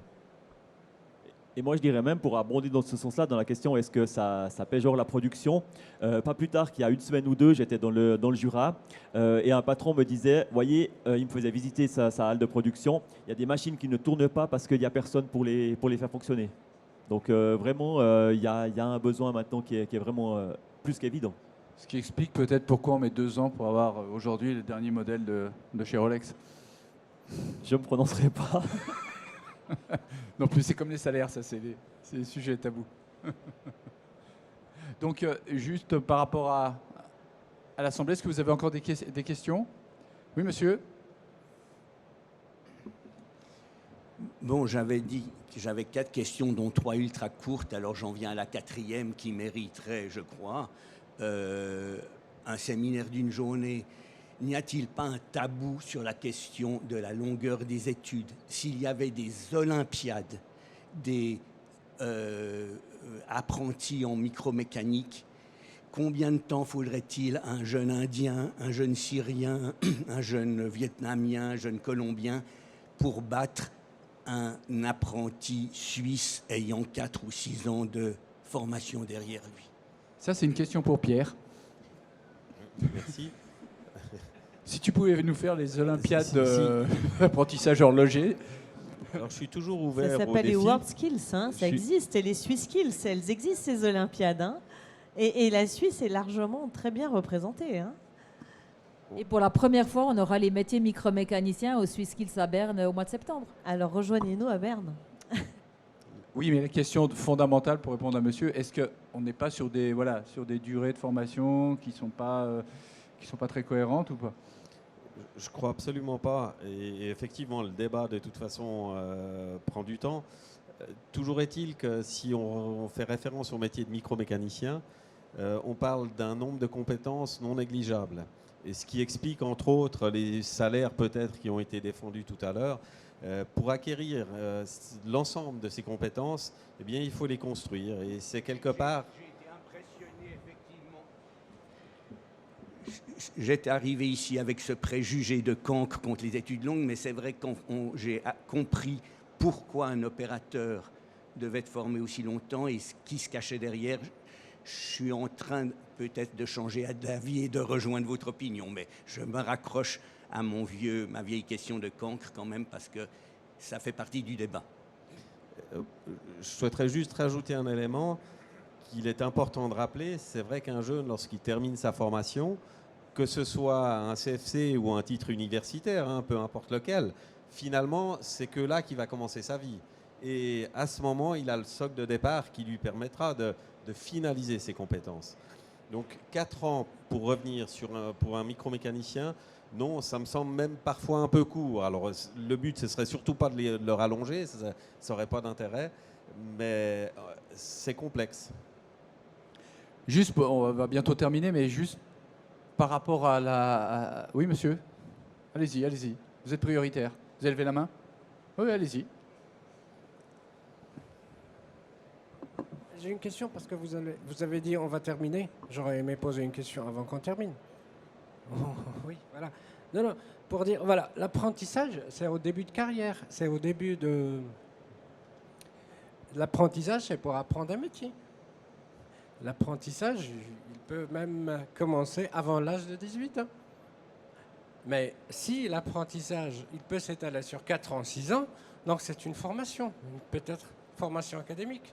S3: Et moi, je dirais même, pour abonder dans ce sens-là, dans la question est-ce que ça péjore la production, pas plus tard qu'il y a une semaine ou deux, j'étais dans le Jura et un patron me disait, voyez, il me faisait visiter sa halle de production, il y a des machines qui ne tournent pas parce qu'il n'y a personne pour les faire fonctionner. Donc vraiment, il y a un besoin maintenant qui est vraiment plus qu'évident.
S1: Ce qui explique peut-être pourquoi on met 2 ans pour avoir aujourd'hui le dernier modèle de chez Rolex.
S3: Je ne me prononcerai pas.
S1: Non plus, c'est comme les salaires, ça, c'est des sujets tabous. Donc, juste par rapport à l'Assemblée, est-ce que vous avez encore des questions? Oui, monsieur?
S10: Bon, j'avais dit que j'avais 4 questions, dont 3 ultra courtes, alors j'en viens à la 4e qui mériterait, je crois, un séminaire d'une journée. N'y a-t-il pas un tabou sur la question de la longueur des études? S'il y avait des olympiades, des apprentis en micromécanique, combien de temps faudrait-il à un jeune Indien, un jeune Syrien, un jeune Vietnamien, un jeune Colombien pour battre un apprenti suisse ayant 4 ou 6 ans de formation derrière lui?
S1: Ça, c'est une question pour Pierre.
S5: Merci.
S1: Si tu pouvais nous faire les Olympiades d'apprentissage horloger.
S5: Alors, je suis toujours ouvert.
S6: Ça s'appelle les World Skills, hein, ça existe. Et les Swiss Skills, elles existent, ces Olympiades. Hein. Et la Suisse est largement très bien représentée. Hein.
S2: Et pour la première fois, on aura les métiers micromécaniciens au Swiss Skills à Berne au mois de septembre.
S6: Alors rejoignez-nous à Berne.
S1: Oui, mais la question fondamentale pour répondre à monsieur, est-ce qu'on n'est pas sur des durées de formation qui sont pas très cohérentes ou pas?
S5: Je crois absolument pas. Et effectivement, le débat, de toute façon, prend du temps. Toujours est-il que si on fait référence au métier de micromécanicien, on parle d'un nombre de compétences non négligeables. Et ce qui explique, entre autres, les salaires peut-être qui ont été défendus tout à l'heure. Pour acquérir l'ensemble de ces compétences, eh bien, il faut les construire. Et c'est quelque part...
S10: J'étais arrivé ici avec ce préjugé de cancre contre les études longues, mais c'est vrai que j'ai compris pourquoi un opérateur devait être formé aussi longtemps et ce qui se cachait derrière. Je suis en train peut-être de changer d'avis et de rejoindre votre opinion, mais je me raccroche à ma vieille question de cancre quand même, parce que ça fait partie du débat.
S5: Je souhaiterais juste rajouter un élément qu'il est important de rappeler. C'est vrai qu'un jeune, lorsqu'il termine sa formation, que ce soit un CFC ou un titre universitaire, hein, peu importe lequel, finalement, c'est que là qu'il va commencer sa vie. Et à ce moment, il a le socle de départ qui lui permettra de finaliser ses compétences. Donc 4 ans pour revenir pour un micromécanicien, non, ça me semble même parfois un peu court. Alors le but, ce serait surtout pas de le rallonger, ça n'aurait pas d'intérêt. Mais c'est complexe.
S1: Juste, on va bientôt terminer, mais juste par rapport à la... Oui, monsieur. Allez-y, allez-y. Vous êtes prioritaire. Vous avez levé la main? Oui, allez-y.
S12: J'ai une question parce que vous avez dit on va terminer. J'aurais aimé poser une question avant qu'on termine. Oh, oui, voilà. Non, pour dire, voilà, l'apprentissage, c'est au début de carrière. C'est au début de... L'apprentissage, c'est pour apprendre un métier. L'apprentissage, il peut même commencer avant l'âge de 18 ans. Mais si l'apprentissage, il peut s'étaler sur 4 ans, 6 ans, donc c'est une formation, peut-être formation académique.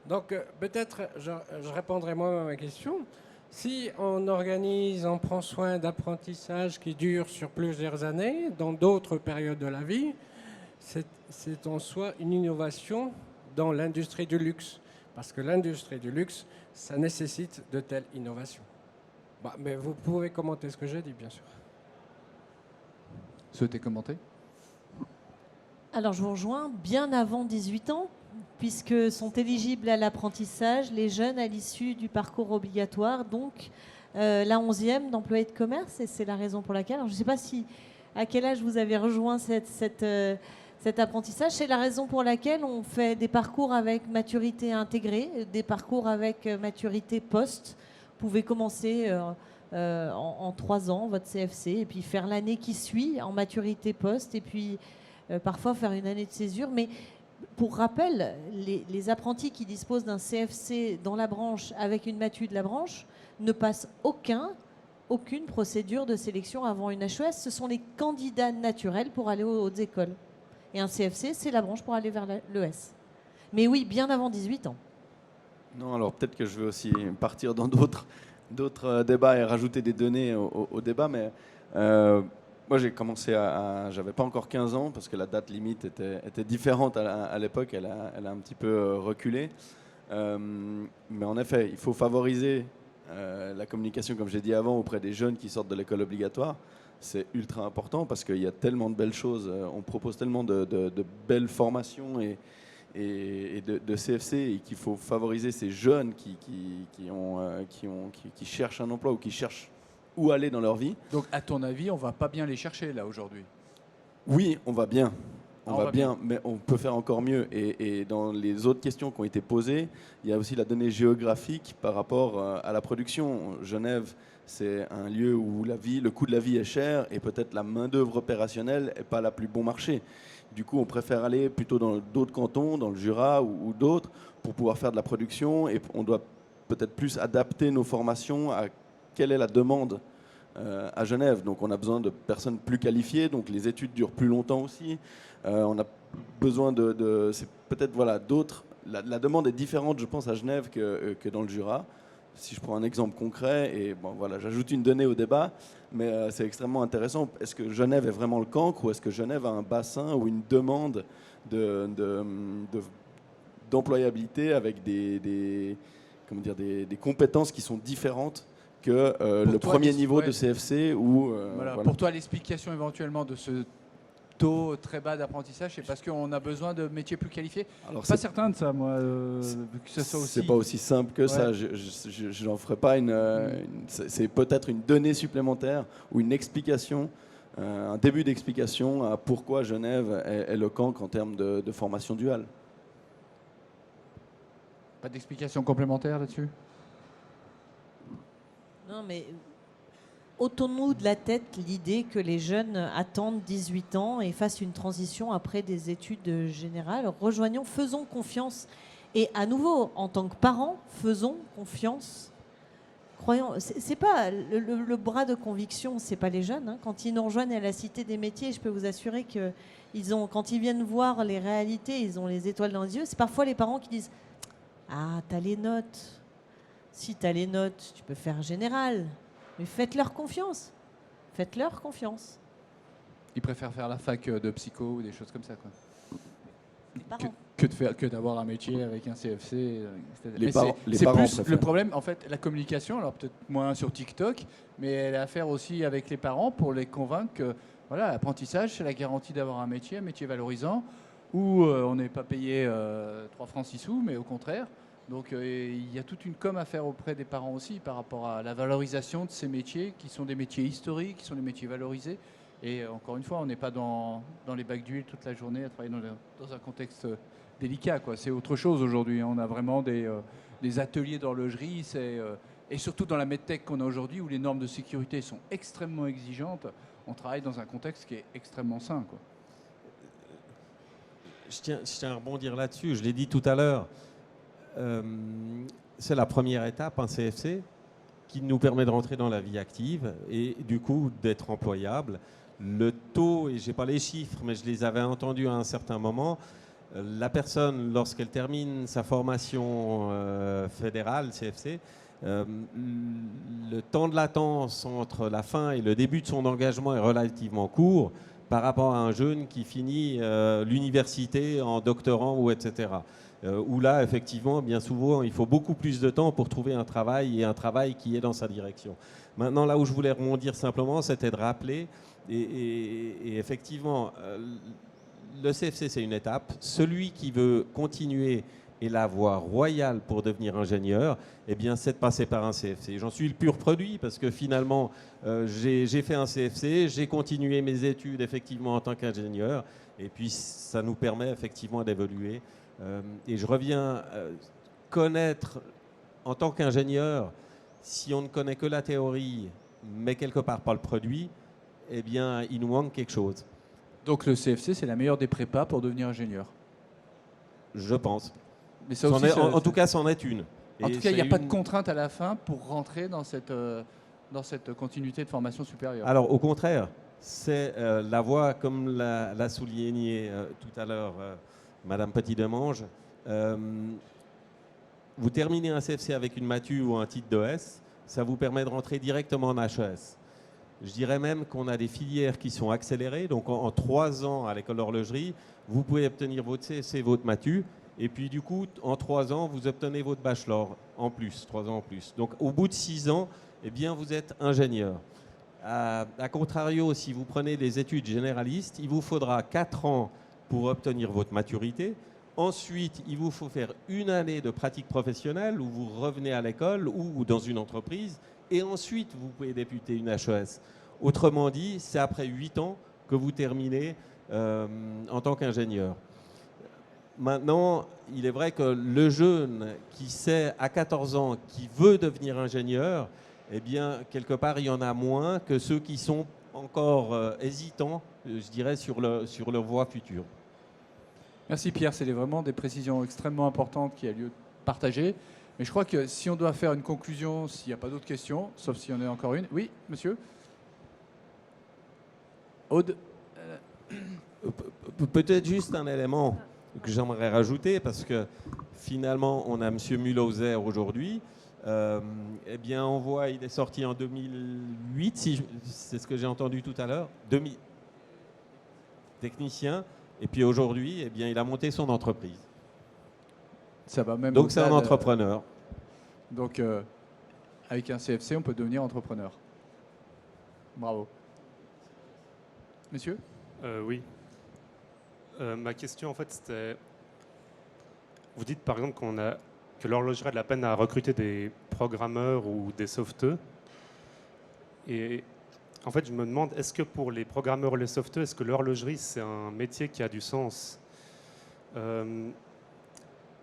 S12: Donc peut-être, je répondrai moi à ma question. Si on organise, on prend soin d'apprentissage qui dure sur plusieurs années, dans d'autres périodes de la vie, c'est en soi une innovation dans l'industrie du luxe. Parce que l'industrie du luxe, ça nécessite de telles innovations. Bah, mais vous pouvez commenter ce que j'ai dit, bien sûr.
S1: Souhaitez commenter?
S6: Alors je vous rejoins bien avant 18 ans, puisque sont éligibles à l'apprentissage les jeunes à l'issue du parcours obligatoire, donc la 11e d'employés de commerce, et c'est la raison pour laquelle, alors je ne sais pas à quel âge vous avez rejoint cet apprentissage, c'est la raison pour laquelle on fait des parcours avec maturité intégrée, des parcours avec maturité post. Vous pouvez commencer en 3 ans votre CFC, et puis faire l'année qui suit en maturité post, et puis parfois faire une année de césure. Mais pour rappel, les apprentis qui disposent d'un CFC dans la branche avec une matu de la branche ne passent aucune procédure de sélection avant une HES. Ce sont les candidats naturels pour aller aux hautes écoles. Et un CFC, c'est la branche pour aller vers l'ES. Mais oui, bien avant 18 ans.
S8: Non, alors peut-être que je vais aussi partir dans d'autres débats et rajouter des données au débat, mais moi j'ai commencé j'avais pas encore 15 ans parce que la date limite était différente à l'époque, elle a un petit peu reculé. Mais en effet, il faut favoriser la communication, comme j'ai dit avant, auprès des jeunes qui sortent de l'école obligatoire. C'est ultra important parce qu'il y a tellement de belles choses, on propose tellement de belles formations et de CFC, et qu'il faut favoriser ces jeunes qui cherchent un emploi ou qui cherchent où aller dans leur vie.
S1: Donc à ton avis, on va pas bien les chercher là aujourd'hui?
S8: Oui, on va bien.
S1: On va bien,
S8: mais on peut faire encore mieux. Et dans les autres questions qui ont été posées, il y a aussi la donnée géographique par rapport à la production. Genève, c'est un lieu où le coût de la vie est cher et peut-être la main-d'œuvre opérationnelle n'est pas la plus bon marché. Du coup, on préfère aller plutôt dans d'autres cantons, dans le Jura ou d'autres, pour pouvoir faire de la production. Et on doit peut-être plus adapter nos formations à quelle est la demande à Genève. Donc on a besoin de personnes plus qualifiées, donc les études durent plus longtemps aussi. On a besoin c'est peut-être d'autres. La demande est différente, je pense, à Genève que dans le Jura. Si je prends un exemple concret, et j'ajoute une donnée au débat, mais c'est extrêmement intéressant. Est-ce que Genève est vraiment le cancre, ou est-ce que Genève a un bassin ou une demande d'employabilité avec des compétences qui sont différentes que le premier niveau de CFC ou
S1: Pour toi, l'explication éventuellement de ce taux très bas d'apprentissage, c'est parce qu'on a besoin de métiers plus qualifiés? Alors, pas certain de ça, moi, que ça soit aussi...
S8: C'est pas aussi simple que ça. Je n'en ferai pas c'est peut-être une donnée supplémentaire ou une explication, un début d'explication à pourquoi Genève est le cancre en termes de formation duale.
S1: Pas d'explication complémentaire là-dessus?
S6: Non, mais ôtons-nous de la tête l'idée que les jeunes attendent 18 ans et fassent une transition après des études générales. Rejoignons, faisons confiance. Et à nouveau, en tant que parents, faisons confiance. Croyons, c'est pas le bras de conviction, c'est pas les jeunes. Quand ils nous rejoignent à la Cité des métiers, je peux vous assurer que quand ils viennent voir les réalités, ils ont les étoiles dans les yeux. C'est parfois les parents qui disent « Ah, t'as les notes. Si t'as les notes, tu peux faire général. » Mais faites-leur confiance. Faites-leur confiance.
S1: Ils préfèrent faire la fac de psycho ou des choses comme ça, quoi.
S6: Parents.
S1: Que d'avoir un métier avec un CFC.
S8: Les parents
S1: plus
S8: préfèrent.
S1: le problème, en fait, la communication, alors peut-être moins sur TikTok, mais elle a à faire aussi avec les parents pour les convaincre que l'apprentissage, c'est la garantie d'avoir un métier valorisant. où on n'est pas payé 3 francs 6 sous, mais au contraire. Donc il y a toute une com à faire auprès des parents aussi par rapport à la valorisation de ces métiers qui sont des métiers historiques, qui sont des métiers valorisés. Et encore une fois, on n'est pas dans les bacs d'huile toute la journée à travailler dans un contexte délicat, quoi. C'est autre chose aujourd'hui. On a vraiment des ateliers d'horlogerie. Et surtout dans la medtech qu'on a aujourd'hui, où les normes de sécurité sont extrêmement exigeantes, on travaille dans un contexte qui est extrêmement sain, quoi.
S5: Je tiens à rebondir là-dessus. Je l'ai dit tout à l'heure. C'est la première étape, un CFC, qui nous permet de rentrer dans la vie active et du coup d'être employable. Le taux, et je n'ai pas les chiffres, mais je les avais entendus à un certain moment, la personne, lorsqu'elle termine sa formation fédérale, CFC, le temps de latence entre la fin et le début de son engagement est relativement court par rapport à un jeune qui finit l'université en doctorant ou etc. Où là, effectivement, bien souvent, il faut beaucoup plus de temps pour trouver un travail et un travail qui est dans sa direction. Maintenant, là où je voulais rebondir simplement, c'était de rappeler, et effectivement, le CFC, c'est une étape. Celui qui veut continuer et la voie royale pour devenir ingénieur, eh bien, c'est de passer par un CFC. J'en suis le pur produit parce que finalement, j'ai fait un CFC, j'ai continué mes études effectivement en tant qu'ingénieur, et puis ça nous permet effectivement d'évoluer. Et je reviens connaître en tant qu'ingénieur, si on ne connaît que la théorie, mais quelque part pas le produit, eh bien, il nous manque quelque chose.
S1: Donc le CFC, c'est la meilleure des prépas pour devenir ingénieur.
S5: Je pense.
S1: Mais ça aussi,
S5: en tout cas, c'en est une.
S1: En tout cas, il n'y a pas de contrainte à la fin pour rentrer dans cette continuité de formation supérieure.
S5: Alors, au contraire, c'est la voie, comme l'a souligné tout à l'heure Madame Petit-Demange. Vous terminez un CFC avec une matu ou un titre d'ES, ça vous permet de rentrer directement en HES. Je dirais même qu'on a des filières qui sont accélérées. Donc, en 3 ans à l'école d'horlogerie, vous pouvez obtenir votre CFC, votre matu. Et puis, du coup, en 3 ans, vous obtenez votre bachelor en plus, 3 ans en plus. Donc, au bout de 6 ans, eh bien, vous êtes ingénieur. A contrario, si vous prenez des études généralistes, il vous faudra 4 ans pour obtenir votre maturité. Ensuite, il vous faut faire 1 année de pratique professionnelle où vous revenez à l'école ou dans une entreprise. Et ensuite, vous pouvez débuter une HES. Autrement dit, c'est après 8 ans que vous terminez en tant qu'ingénieur. Maintenant, il est vrai que le jeune qui sait à 14 ans qui veut devenir ingénieur, eh bien, quelque part, il y en a moins que ceux qui sont encore hésitants, je dirais, sur leur voie future.
S1: Merci Pierre, c'est vraiment des précisions extrêmement importantes qui a lieu de partager. Mais je crois que si on doit faire une conclusion, s'il n'y a pas d'autres questions, sauf s'il y en a encore une. Oui, monsieur Aude
S5: Peut-être juste un élément que j'aimerais rajouter, parce que finalement, on a M. Mulhauser aujourd'hui. Eh bien, on voit, il est sorti en 2008, si c'est ce que j'ai entendu tout à l'heure, technicien. Et puis aujourd'hui, eh bien, il a monté son entreprise.
S1: Ça va même
S5: donc c'est un entrepreneur.
S1: Donc avec un CFC, on peut devenir entrepreneur. Bravo. Monsieur ?
S13: Oui. Ma question, en fait, c'était... Vous dites, par exemple, que l'horlogerie a de la peine à recruter des programmeurs ou des sauveteux. Et en fait, je me demande, est-ce que pour les programmeurs ou les sauveteux, est-ce que l'horlogerie, c'est un métier qui a du sens ?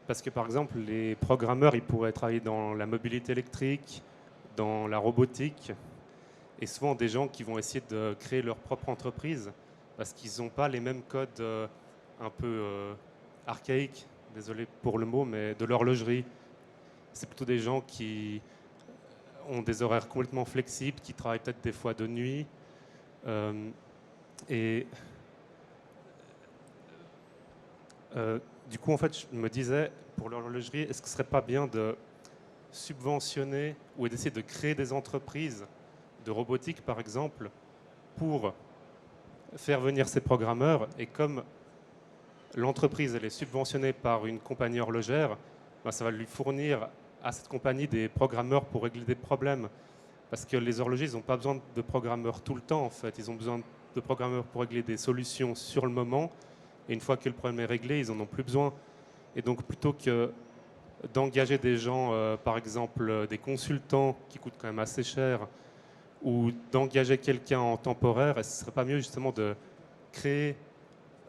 S13: Parce que, par exemple, les programmeurs, ils pourraient travailler dans la mobilité électrique, dans la robotique, et souvent des gens qui vont essayer de créer leur propre entreprise parce qu'ils n'ont pas les mêmes codes un peu archaïques, désolé pour le mot, mais de l'horlogerie. C'est plutôt des gens qui ont des horaires complètement flexibles, qui travaillent peut-être des fois de nuit. Du coup, en fait, je me disais, pour l'horlogerie, est-ce que ce ne serait pas bien de subventionner ou d'essayer de créer des entreprises de robotique, par exemple, pour faire venir ces programmeurs, et comme l'entreprise elle est subventionnée par une compagnie horlogère, ben, ça va lui fournir à cette compagnie des programmeurs pour régler des problèmes. Parce que les horlogers, ils n'ont pas besoin de programmeurs tout le temps, en fait. Ils ont besoin de programmeurs pour régler des solutions sur le moment Et une fois que le problème est réglé, ils n'en ont plus besoin. Et donc, plutôt que d'engager des gens, par exemple des consultants qui coûtent quand même assez cher, ou d'engager quelqu'un en temporaire, est-ce que ce ne serait pas mieux justement de créer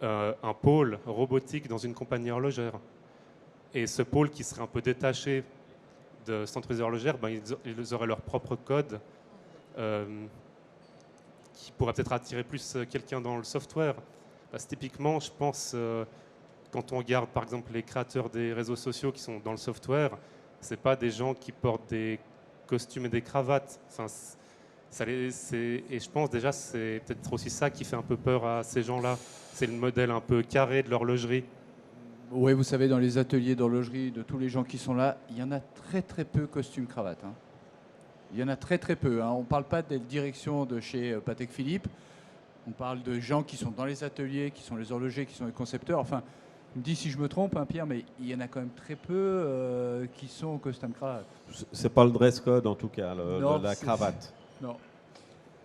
S13: un pôle robotique dans une compagnie horlogère? Et ce pôle qui serait un peu détaché de cette entreprise horlogère, ben, ils auraient leur propre code qui pourrait peut-être attirer plus quelqu'un dans le software. Parce que typiquement, je pense, quand on regarde par exemple les créateurs des réseaux sociaux qui sont dans le software, ce n'est pas des gens qui portent des costumes et des cravates. Enfin, et je pense déjà c'est peut-être aussi ça qui fait un peu peur à ces gens-là. C'est le modèle un peu carré de l'horlogerie.
S1: Oui, vous savez, dans les ateliers d'horlogerie de tous les gens qui sont là, il y en a très très peu costumes-cravates. Hein. Il y en a très très peu. Hein. On ne parle pas des directions de chez Patek Philippe. On parle de gens qui sont dans les ateliers, qui sont les horlogers, qui sont les concepteurs. Enfin, me dis si je me trompe, hein, Pierre, mais il y en a quand même très peu qui sont costume-cravate.
S5: C'est pas le dress code en tout cas,
S1: Non,
S5: la cravate.
S1: Non.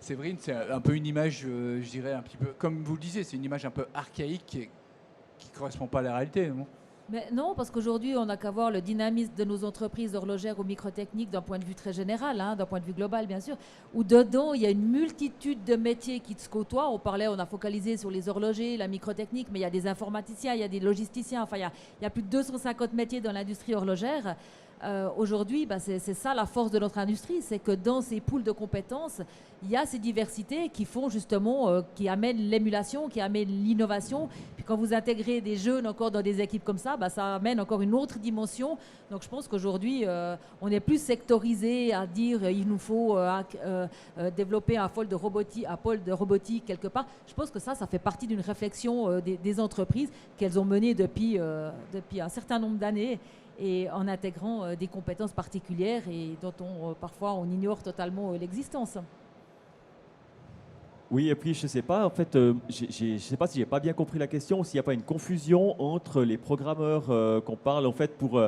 S1: Séverine, c'est un peu une image, je dirais, un petit peu, comme vous le disiez, c'est une image un peu archaïque qui ne correspond pas à la réalité, non?
S2: Mais non, parce qu'aujourd'hui, on n'a qu'à voir le dynamisme de nos entreprises horlogères ou microtechniques d'un point de vue très général, hein, d'un point de vue global, bien sûr, où dedans, il y a une multitude de métiers qui se côtoient. On a focalisé sur les horlogers, la microtechnique, mais il y a des informaticiens, il y a des logisticiens, enfin, il y a plus de 250 métiers dans l'industrie horlogère. Aujourd'hui, c'est ça la force de notre industrie, c'est que dans ces pools de compétences, il y a ces diversités qui font justement, qui amènent l'émulation, qui amènent l'innovation. Puis quand vous intégrez des jeunes encore dans des équipes comme ça, ça amène encore une autre dimension. Donc je pense qu'aujourd'hui, on est plus sectorisé à dire il nous faut développer un pôle de robotique quelque part. Je pense que ça fait partie d'une réflexion des entreprises qu'elles ont menée depuis un certain nombre d'années, et en intégrant des compétences particulières et dont parfois on ignore totalement l'existence.
S3: Oui, et puis je ne sais pas, en fait, je sais pas si j'ai pas bien compris la question, ou s'il n'y a pas une confusion entre les programmeurs qu'on parle en fait pour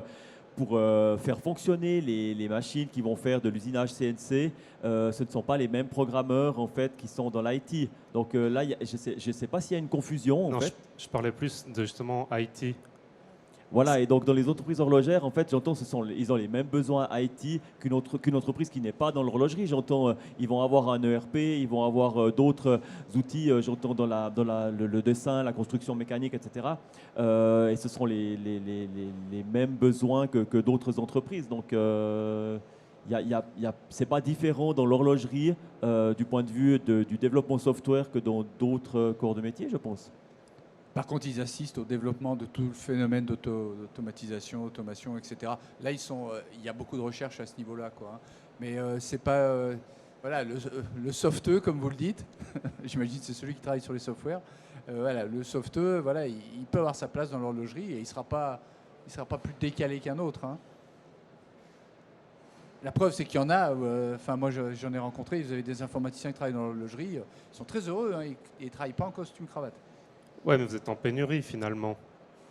S3: faire fonctionner les machines qui vont faire de l'usinage CNC. Ce ne sont pas les mêmes programmeurs en fait qui sont dans l'IT. Donc là, je ne sais pas s'il y a une confusion.
S13: Non,
S3: en fait.
S13: je parlais plus de justement IT.
S3: Voilà, et donc dans les entreprises horlogères, en fait, j'entends ils ont les mêmes besoins IT qu'une entreprise qui n'est pas dans l'horlogerie. J'entends ils vont avoir un ERP, ils vont avoir d'autres outils, j'entends dans le dessin, la construction mécanique, etc. Et ce sont les mêmes besoins que d'autres entreprises. Donc, c'est pas différent dans l'horlogerie du point de vue du développement software que dans d'autres corps de métier, je pense.
S1: Par contre, ils assistent au développement de tout le phénomène d'automatisation, automation, etc. Là, il y a beaucoup de recherches à ce niveau-là, quoi. Hein. Mais c'est pas voilà, le softeux, comme vous le dites. J'imagine que c'est celui qui travaille sur les softwares. Voilà, le softeux, voilà, il peut avoir sa place dans l'horlogerie et il sera pas plus décalé qu'un autre. Hein. La preuve, c'est qu'il y en a. Enfin, moi, j'en ai rencontré. Vous avez des informaticiens qui travaillent dans l'horlogerie. Ils sont très heureux. Hein, et ils travaillent pas en costume cravate.
S13: Ouais, mais vous êtes en pénurie finalement.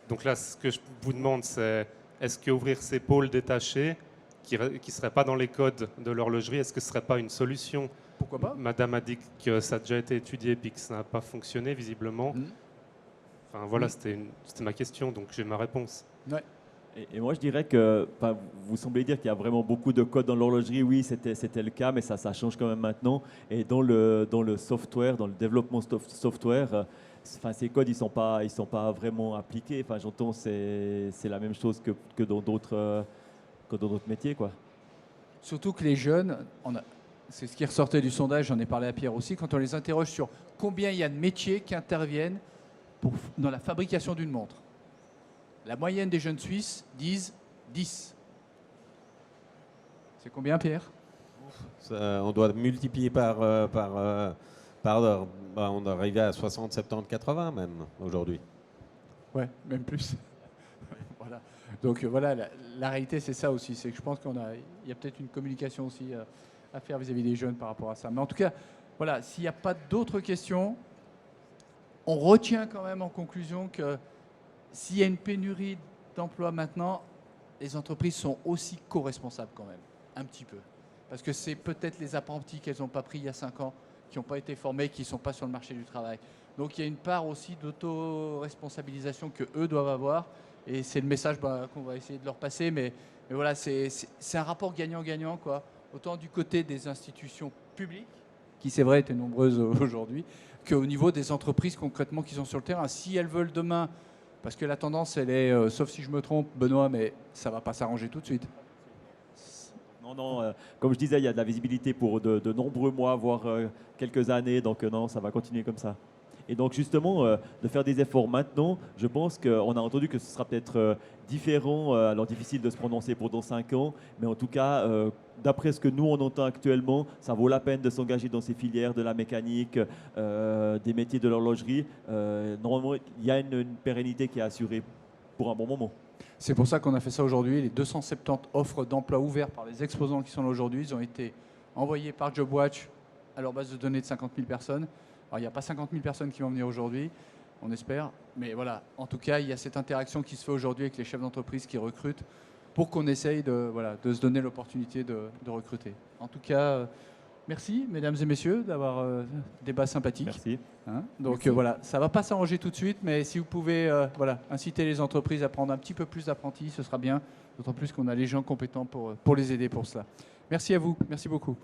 S13: Donc là, ce que je vous demande, c'est est-ce qu'ouvrir ces pôles détachés qui ne seraient pas dans les codes de l'horlogerie, est-ce que ce ne serait pas une solution?
S1: Pourquoi pas?
S13: Madame a dit que ça a déjà été étudié et que ça n'a pas fonctionné visiblement. Enfin voilà, c'était ma question, donc j'ai ma réponse.
S1: Ouais.
S3: Et moi, je dirais que, vous semblez dire qu'il y a vraiment beaucoup de codes dans l'horlogerie. Oui, c'était le cas, mais ça change quand même maintenant. Et dans le software, dans le développement software, ces codes, ils sont pas vraiment appliqués. Enfin, j'entends, c'est la même chose que dans d'autres métiers, quoi.
S1: Surtout que les jeunes, c'est ce qui ressortait du sondage, j'en ai parlé à Pierre aussi, quand on les interroge sur combien il y a de métiers qui interviennent dans la fabrication d'une montre. La moyenne des jeunes Suisses disent 10. C'est combien, Pierre?
S5: On doit multiplier par heure. On est arrivé à 60, 70, 80 même aujourd'hui.
S1: Ouais, même plus. Voilà. Donc voilà, la réalité c'est ça aussi. C'est que je pense qu'il y a peut-être une communication aussi à faire vis-à-vis des jeunes par rapport à ça. Mais en tout cas, voilà, s'il n'y a pas d'autres questions, on retient quand même en conclusion que s'il y a une pénurie d'emplois maintenant, les entreprises sont aussi co-responsables quand même, un petit peu. Parce que c'est peut-être les apprentis qu'elles n'ont pas pris il y a 5 ans qui n'ont pas été formés, qui ne sont pas sur le marché du travail. Donc il y a une part aussi d'auto-responsabilisation que eux doivent avoir. Et c'est le message qu'on va essayer de leur passer. Mais voilà, c'est un rapport gagnant-gagnant, quoi. Autant du côté des institutions publiques, qui c'est vrai étaient nombreuses aujourd'hui, qu'au niveau des entreprises concrètement qui sont sur le terrain. Si elles veulent demain, parce que la tendance, elle est, sauf si je me trompe, Benoît, mais ça ne va pas s'arranger tout de suite.
S3: Non, comme je disais, il y a de la visibilité pour de nombreux mois, voire quelques années. Donc non, ça va continuer comme ça. Et donc justement, de faire des efforts maintenant, je pense qu'on a entendu que ce sera peut-être différent, alors difficile de se prononcer pour dans 5 ans, mais en tout cas, d'après ce que nous on entend actuellement, ça vaut la peine de s'engager dans ces filières de la mécanique, des métiers de l'horlogerie. Normalement, il y a une pérennité qui est assurée pour un bon moment.
S1: C'est pour ça qu'on a fait ça aujourd'hui. Les 270 offres d'emploi ouvertes par les exposants qui sont là aujourd'hui, ils ont été envoyés par JobWatch à leur base de données de 50 000 personnes. Alors, il n'y a pas 50 000 personnes qui vont venir aujourd'hui, on espère. Mais voilà, en tout cas, il y a cette interaction qui se fait aujourd'hui avec les chefs d'entreprise qui recrutent pour qu'on essaye de se donner l'opportunité de recruter. En tout cas, merci, mesdames et messieurs, d'avoir débat sympathique.
S3: Merci.
S1: Donc voilà, ça ne va pas s'arranger tout de suite, mais si vous pouvez inciter les entreprises à prendre un petit peu plus d'apprentis, ce sera bien. D'autant plus qu'on a les gens compétents pour les aider pour cela. Merci à vous, merci beaucoup.